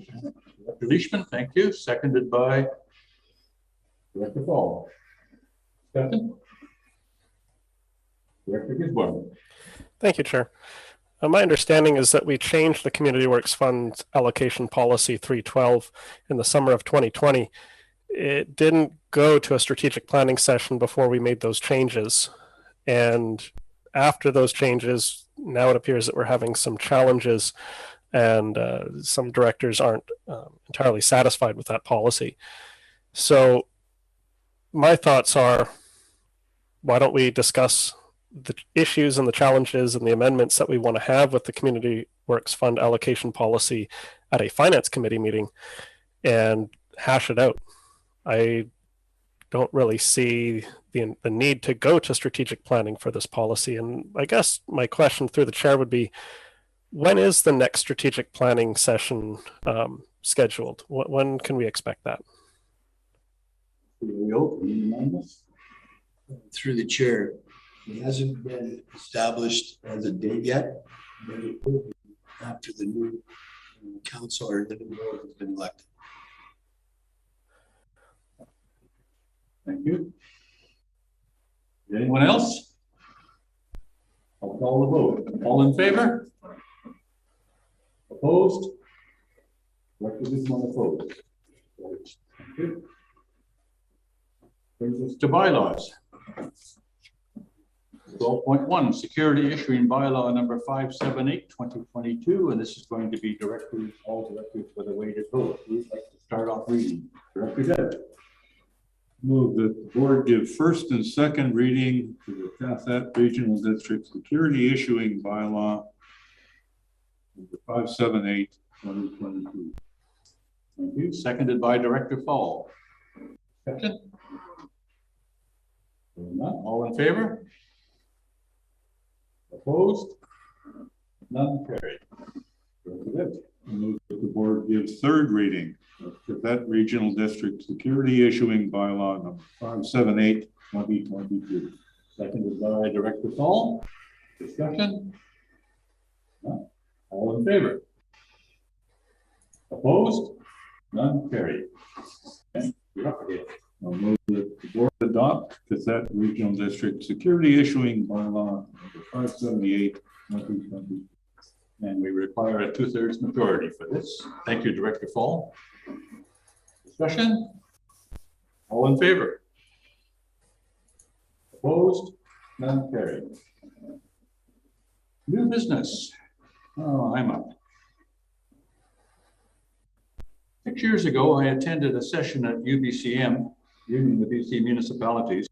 Director Leishman, thank you. Seconded by Director Powell. Second. Director Gisborne. Thank you, Chair. My understanding is that we changed the Community Works Fund allocation policy 312 in the summer of 2020. It didn't go to a strategic planning session before we made those changes. And after those changes, now it appears that we're having some challenges and some directors aren't entirely satisfied with that policy. So my thoughts are, why don't we discuss the issues and the challenges and the amendments that we want to have with the Community Works Fund allocation policy at a Finance Committee meeting and hash it out. I don't really see the need to go to strategic planning for this policy. And I guess my question through the chair would be, when is the next strategic planning session scheduled? When can we expect that? Through the chair, it hasn't been established as a date yet, but it will be after the new council or the new board has been elected. Thank you. Anyone else? I'll call the vote. All in favor? Opposed? Director Gisborne opposed. Thank you. Brings us to bylaws. 12.1, security issuing bylaw number 578, 2022, and this is going to be directors, all directors with a weighted vote. Who'd like to start off reading? Director Judge. Move that the board give first and second reading to the Cathet Regional District Security Issuing Bylaw number 578, 2022. Thank you. Seconded by Director Powell. Second. All in favor? Opposed? None carried. Move that the board give third reading of Cathet Regional District Security Issuing Bylaw number 578, 2022. Seconded by Director Powell. Discussion? None. All in favor? Opposed? None carried. Okay. You're up again. I'll move that the board adopt Cathet Regional District Security Issuing Bylaw number 578, 2022. And we require a 2/3 majority for this. Thank you, Director Fall. Discussion? All in favor? Opposed? None carried. New business. Oh, I'm up. 6 years ago, I attended a session at UBCM, Union of BC Municipalities,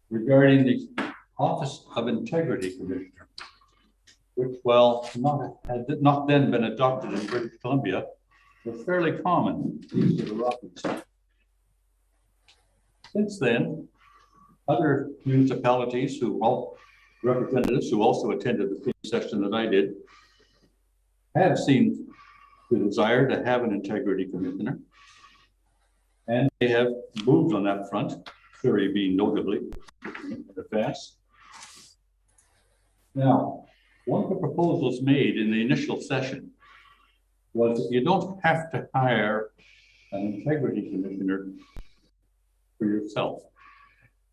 regarding the Office of Integrity Commissioner, which, while had not then been adopted in British Columbia, was fairly common east of the Rockies. Since then, other municipalities representatives who also attended the same session that I did have seen the desire to have an integrity commissioner, and they have moved on that front, Surrey being notably in advance. Now, one of the proposals made in the initial session was that you don't have to hire an integrity commissioner for yourself.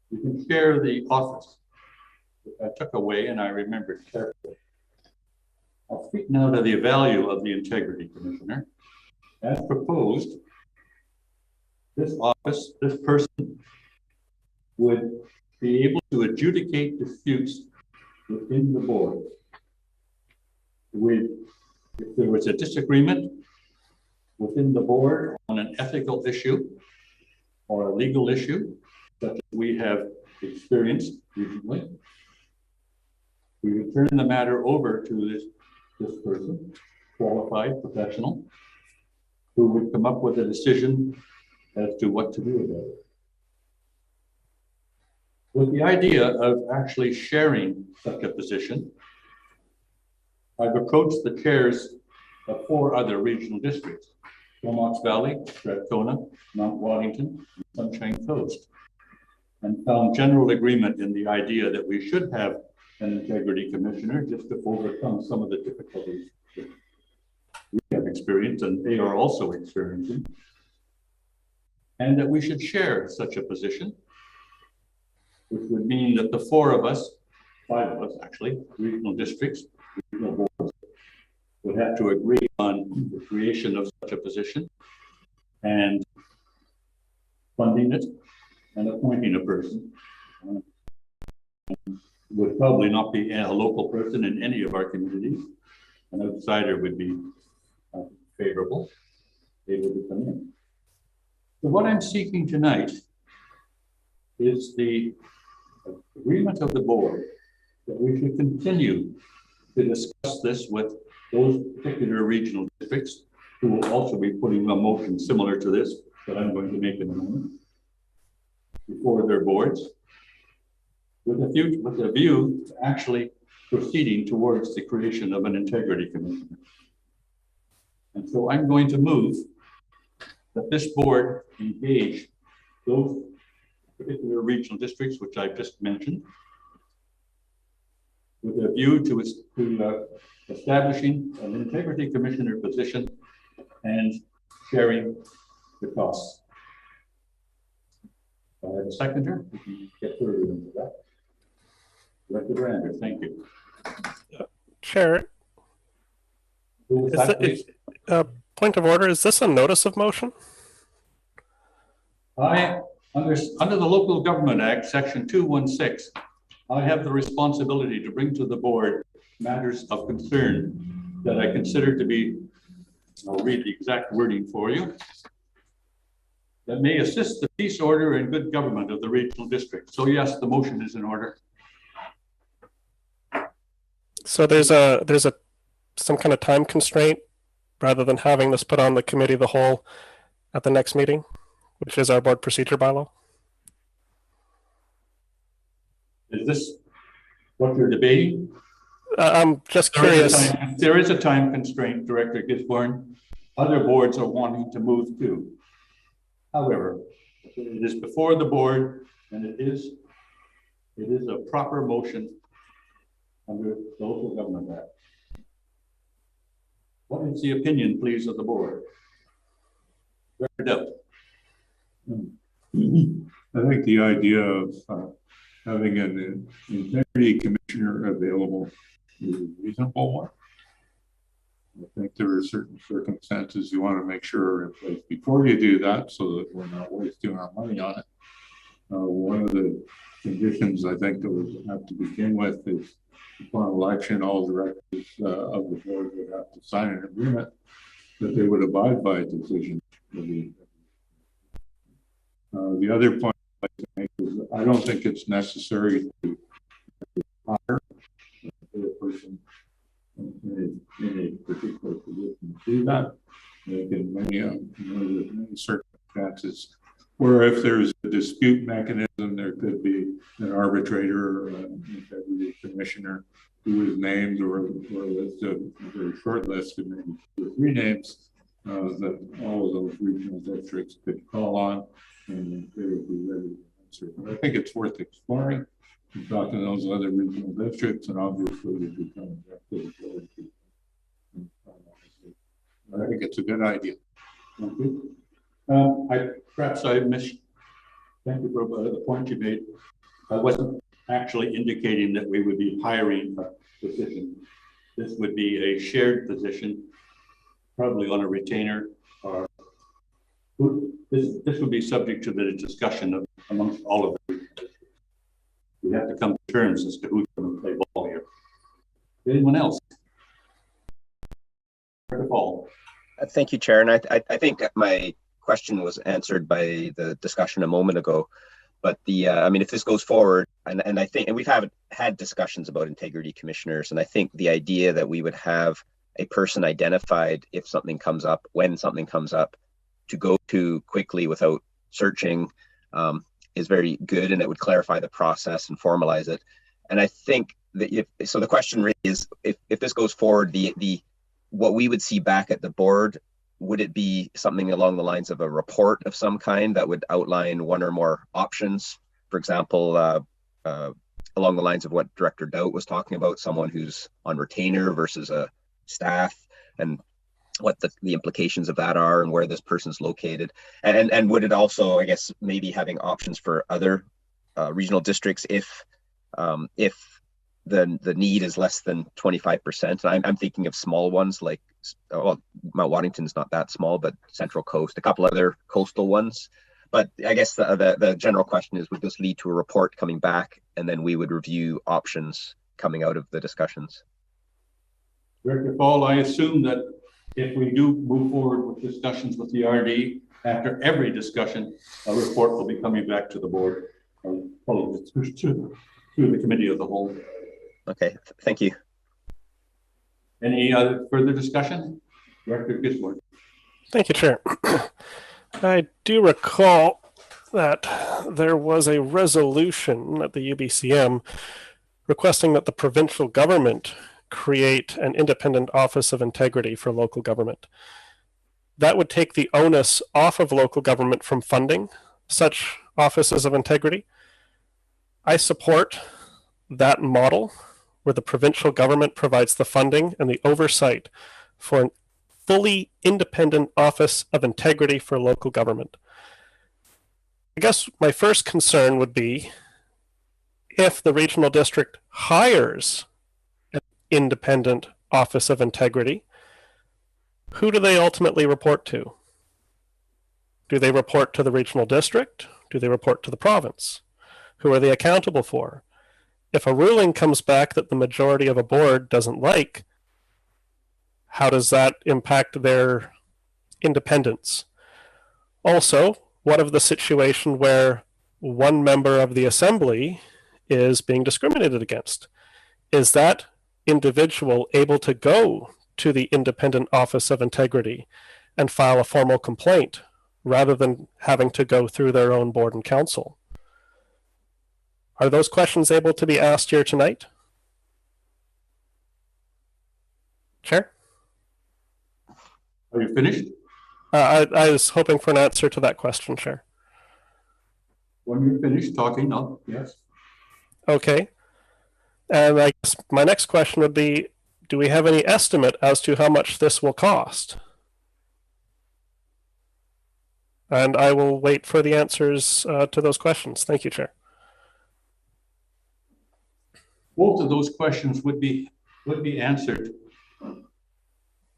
You can share the office, which I took away and I remembered carefully. I'll speak now to the value of the integrity commissioner. As proposed, this office, this person would be able to adjudicate disputes within the board. If there was a disagreement within the board on an ethical issue or a legal issue, such as we have experienced recently, we would turn the matter over to this person, qualified professional, who would come up with a decision as to what to do about it. With the idea of actually sharing such a position, I've approached the chairs of 4 other regional districts: Comox Valley, Strathcona, Mount Waddington, and Sunshine Coast, and found general agreement in the idea that we should have an integrity commissioner just to overcome some of the difficulties that we have experienced and they are also experiencing, and that we should share such a position, which would mean that the 4 of us, 5 of us actually, regional districts, regional boards, would have to agree on the creation of such a position and funding it and appointing a person. Would probably not be a local person in any of our communities. An outsider would be favorable, able to come in. So what I'm seeking tonight is the agreement of the board that we should continue to discuss this with those particular regional districts who will also be putting a motion similar to this that I'm going to make in a moment before their boards, with a view to actually proceeding towards the creation of an integrity commissioner. And so I'm going to move that this board engage those particular regional districts, which I've just mentioned, with a view to establishing an integrity commissioner position and sharing the costs. I have a seconder. We can get further into that. Director Brander, thank you. Chair, point of order, is this a notice of motion? Under the Local Government Act, Section 216, I have the responsibility to bring to the board matters of concern that I consider to be, I'll read the exact wording for you, that may assist the peace, order, and good government of the regional district. So yes, the motion is in order. So there's some kind of time constraint rather than having this put on the committee of the whole at the next meeting, which is our board procedure bylaw. Is this what you're debating? I'm just curious. There is a time constraint, Director Gisborne. Other boards are wanting to move too. However, it is before the board and it is a proper motion under the Local Government Act. What is the opinion, please, of the board? Director I think the idea of having an integrity commissioner available is a reasonable one. I think there are certain circumstances you want to make sure are in place before you do that so that we're not wasting our money on it. One of the conditions I think that would have to begin with is upon election, all directors of the board would have to sign an agreement that they would abide by a decision. The other point I'd like to make is I don't think it's necessary to hire a person in a particular position to do that. Like in many circumstances, where if there's a dispute mechanism, there could be an arbitrator or an integrity commissioner who is named, or a list of a very short list of maybe 2 or 3 names that all of those regional districts could call on, and they would be ready to answer. But I think it's worth exploring and talking to those other regional districts, and obviously it becomes up to the board. I think it's a good idea. Thank you. Perhaps I missed. Thank you for the point you made. I wasn't actually indicating that we would be hiring a position. This would be a shared position, probably on a retainer, or this would be subject to the discussion amongst all of them. We have to come to terms as to who's going to play ball here. Anyone else? Paul. Thank you, Chair. And I think my question was answered by the discussion a moment ago. But I mean, if this goes forward, and I think, and we've had discussions about integrity commissioners, and I think the idea that we would have a person identified if something comes up, when something comes up, to go to quickly without searching is very good, and it would clarify the process and formalize it. And I think that so the question really is, if this goes forward, what we would see back at the board, would it be something along the lines of a report of some kind that would outline 1 or more options? For example, along the lines of what Director Doubt was talking about, someone who's on retainer versus a staff, and what the implications of that are, and where this person's located. And would it also, I guess, maybe having options for other regional districts if the need is less than 25%. I'm thinking of small ones like, well, Mount Waddington's not that small, but Central Coast, a couple other coastal ones. But I guess the general question is, would this lead to a report coming back, and then we would review options coming out of the discussions? Director Paul, I assume that if we do move forward with discussions with the RD, after every discussion, a report will be coming back to the board, to the committee of the whole. Okay, thank you. Any other further discussion? Director Gisborne. Thank you, Chair. I do recall that there was a resolution at the UBCM requesting that the provincial government create an independent office of integrity for local government. That would take the onus off of local government from funding such offices of integrity. I support that model, where the provincial government provides the funding and the oversight for a fully independent office of integrity for local government. I guess my first concern would be if the regional district hires an independent office of integrity, who do they ultimately report to? Do they report to the regional district? Do they report to the province? Who are they accountable for? If a ruling comes back that the majority of a board doesn't like, how does that impact their independence? Also, what of the situation where one member of the assembly is being discriminated against? Is that individual able to go to the independent office of integrity and file a formal complaint rather than having to go through their own board and council? Are those questions able to be asked here tonight? Chair? Are you finished? I was hoping for an answer to that question, Chair. When you're finished talking, yes. Okay. And I guess my next question would be, do we have any estimate as to how much this will cost? And I will wait for the answers to those questions. Thank you, Chair. Both of those questions would be answered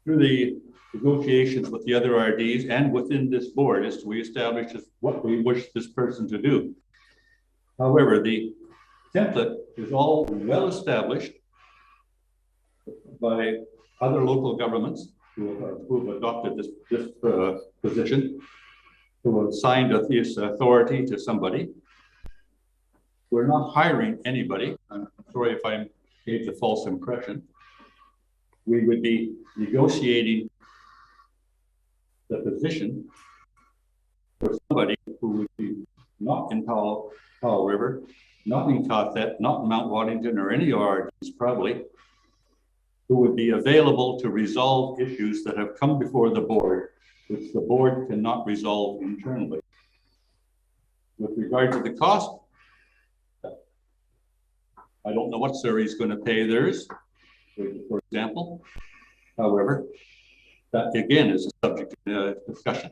through the negotiations with the other RDs and within this board as we establish what we wish this person to do. However, the template is all well established by other local governments who have adopted this position, who have signed this authority to somebody. We're not hiring anybody. I'm sorry if I gave the false impression. We would be negotiating the position for somebody who would be not in Powell River, not in Cothet, not in Mount Waddington, or any RDs probably, who would be available to resolve issues that have come before the board, which the board cannot resolve internally. With regard to the cost, I don't know what Surrey's going to pay theirs, for example. However, that again is a subject of discussion.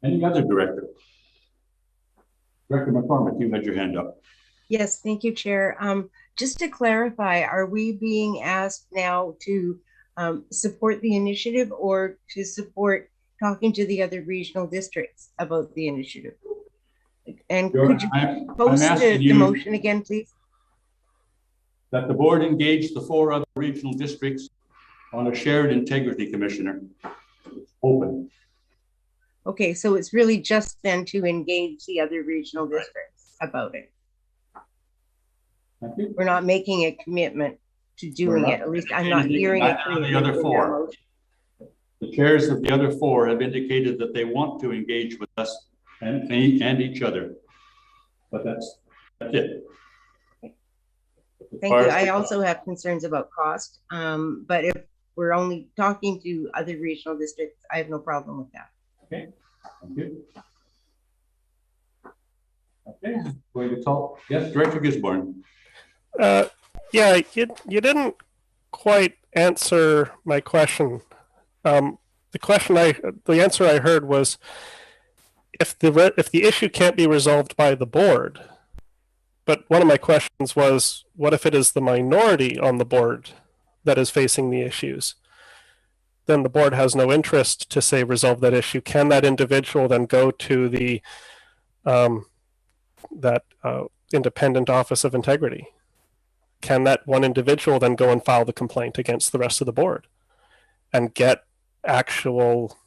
Any other director? Director McCormick, you had your hand up. Yes, thank you, Chair. Just to clarify, are we being asked now to support the initiative or to support talking to the other regional districts about the initiative? And could you post the motion again, please? That the board engage the 4 other regional districts on a shared integrity commissioner. It's open. Okay, so it's really just then to engage the other regional districts about it. Thank you. We're not making a commitment to doing it. At least I'm not hearing it. The other 4. The chairs of the other 4 have indicated that they want to engage with us and each other. But that's it. Thank you. I also have concerns about cost, but if we're only talking to other regional districts, I have no problem with that. Okay, thank you. Okay, going to talk. Yes, Director Gisborne. Yeah, you didn't quite answer my question. The answer I heard was if the issue can't be resolved by the board. But one of my questions was, what if it is the minority on the board that is facing the issues? Then the board has no interest to say resolve that issue. Can that individual then go to the independent office of integrity? Can that one individual then go and file the complaint against the rest of the board and get actual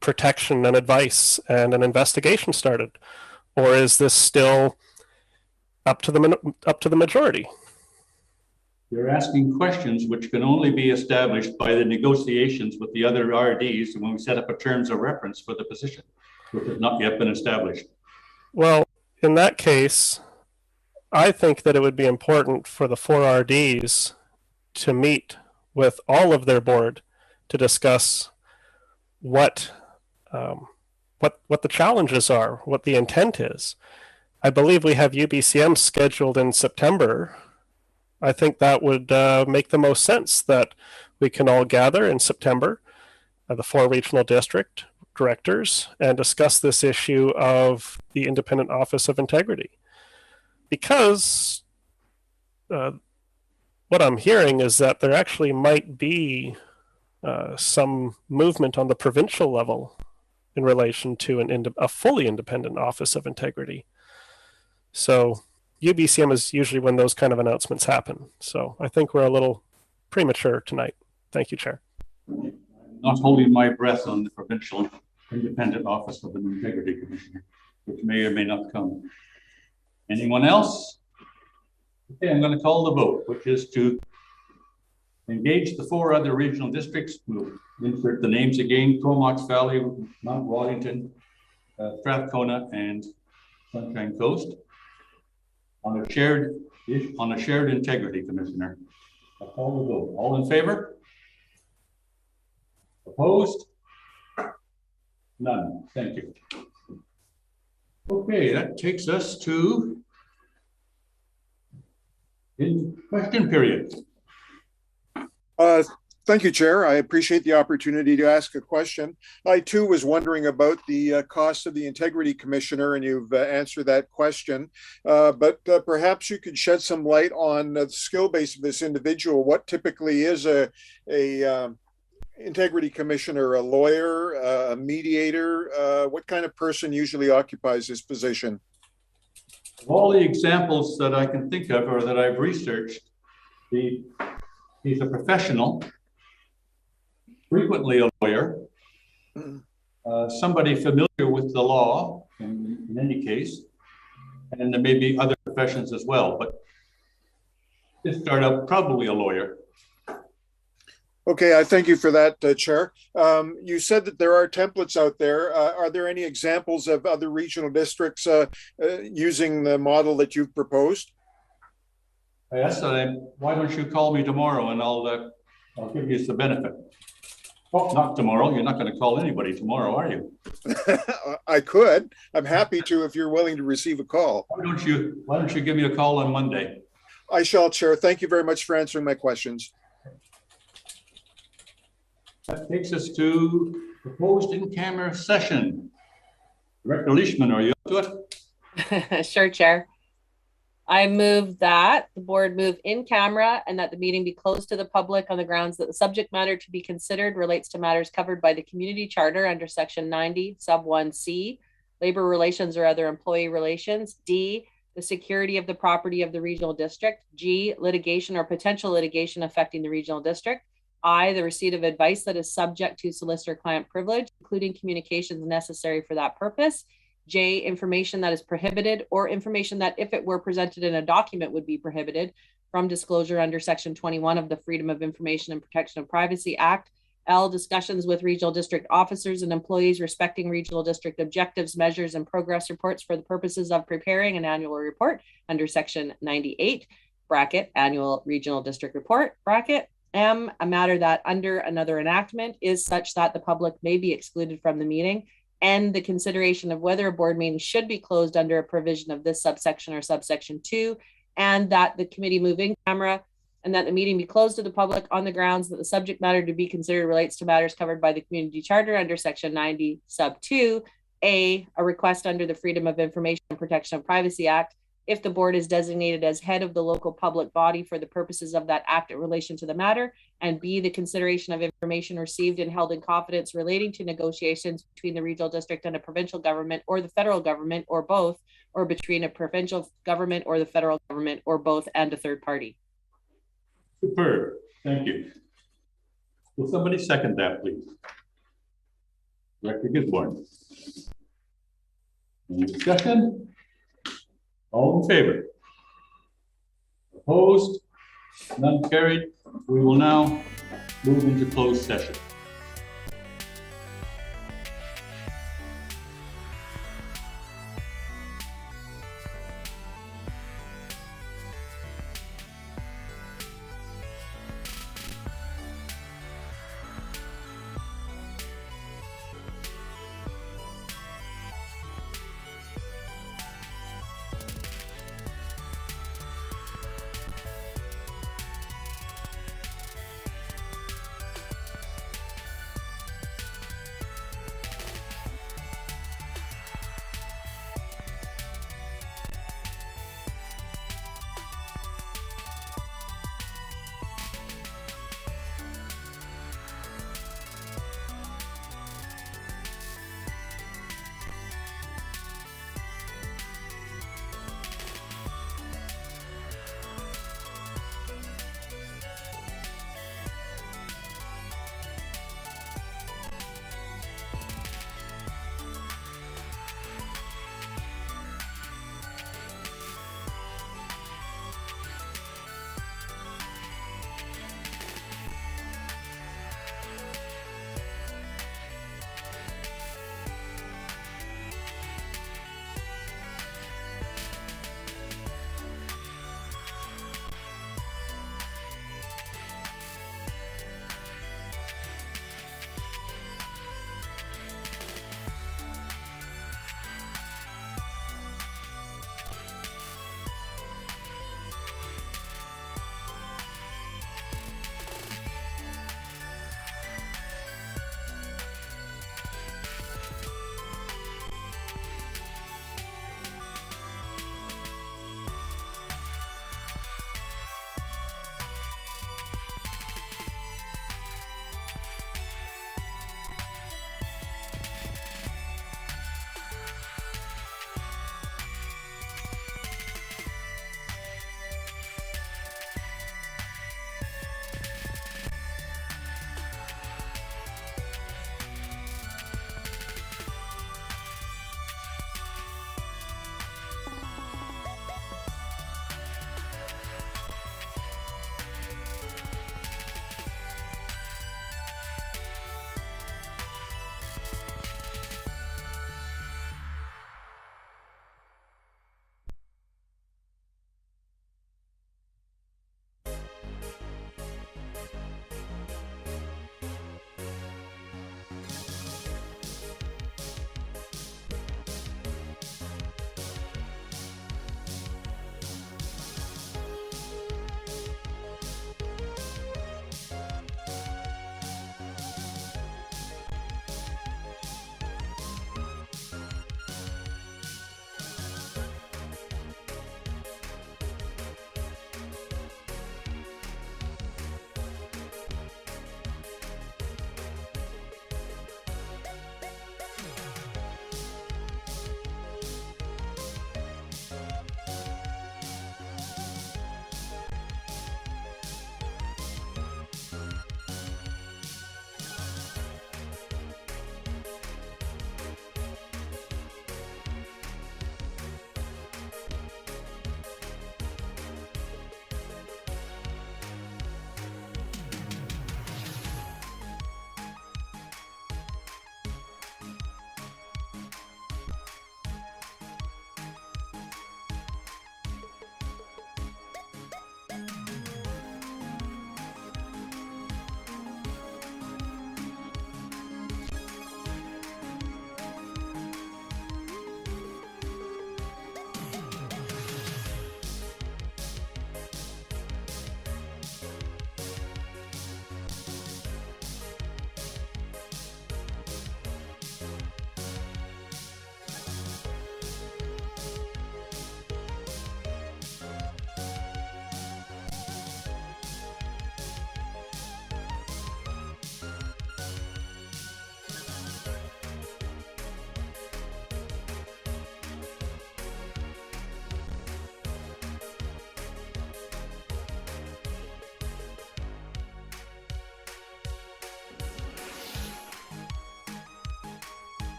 protection and advice and an investigation started? Or is this still up to the majority? You're asking questions which can only be established by the negotiations with the other RDs when we set up a terms of reference for the position, which has not yet been established. Well, in that case, I think that it would be important for the 4 RDs to meet with all of their board to discuss what the challenges are, what the intent is. I believe we have UBCM scheduled in September. I think that would make the most sense that we can all gather in September, the 4 regional district directors, and discuss this issue of the Independent Office of Integrity. Because what I'm hearing is that there actually might be some movement on the provincial level in relation to a fully independent Office of Integrity. So UBCM is usually when those kind of announcements happen. So I think we're a little premature tonight. Thank you, Chair. Not holding my breath on the provincial independent office of an integrity commissioner, which may or may not come. Anyone else? Okay, I'm going to call the vote, which is to engage the 4 other regional districts. We'll insert the names again: Comox Valley, Mount Waddington, Strathcona, and Sunshine Coast, on a shared integrity commissioner. I'll call the vote. All in favor? Opposed? None. Thank you. Okay, that takes us to in question period. Thank you, Chair. I appreciate the opportunity to ask a question. I too was wondering about the cost of the Integrity Commissioner, and you've answered that question. But perhaps you could shed some light on the skill base of this individual. What typically is a Integrity Commissioner? A lawyer, a mediator? What kind of person usually occupies this position? Of all the examples that I can think of or that I've researched, he's a professional, frequently a lawyer, somebody familiar with the law in any case, and there may be other professions as well, but this startup, probably a lawyer. Okay, I thank you for that, Chair. You said that there are templates out there. Are there any examples of other regional districts using the model that you've proposed? Yes, why don't you call me tomorrow and I'll give you the benefit. Oh, not tomorrow. You're not going to call anybody tomorrow, are you? I could. I'm happy to if you're willing to receive a call. Why don't you give me a call on Monday? I shall, Chair. Thank you very much for answering my questions. That takes us to proposed in-camera session. Director Leishman, are you up to it? Sure, Chair. I move that the board move in camera and that the meeting be closed to the public on the grounds that the subject matter to be considered relates to matters covered by the community charter under section 90 sub 1C, labor relations or other employee relations, D, the security of the property of the regional district, G, litigation or potential litigation affecting the regional district, I, the receipt of advice that is subject to solicitor-client privilege, including communications necessary for that purpose, J, information that is prohibited or information that if it were presented in a document would be prohibited from disclosure under section 21 of the Freedom of Information and Protection of Privacy Act, L, discussions with regional district officers and employees respecting regional district objectives, measures, and progress reports for the purposes of preparing an annual report under section 98, bracket, annual regional district report, bracket, M, a matter that under another enactment is such that the public may be excluded from the meeting, and the consideration of whether a board meeting should be closed under a provision of this subsection or subsection 2, and that the committee move in camera and that the meeting be closed to the public on the grounds that the subject matter to be considered relates to matters covered by the community charter under section 90 sub 2, A, a request under the Freedom of Information and Protection of Privacy Act, if the board is designated as head of the local public body for the purposes of that act in relation to the matter, and B, the consideration of information received and held in confidence relating to negotiations between the regional district and a provincial government or the federal government or both, or between a provincial government or the federal government or both and a third party. Superb. Thank you. Will somebody second that, please? Director Gisborne. Any discussion? All in favor? Opposed? None carried. We will now move into closed session.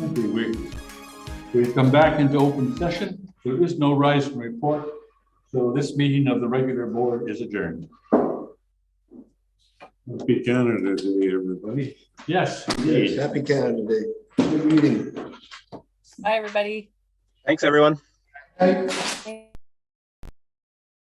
Okay, we come back into open session. There is no rise from report. So this meeting of the regular board is adjourned. Happy Canada Day, everybody. Yes, Yes, indeed. happy Canada Day. Good meeting. Bye, everybody. Thanks, everyone. Thank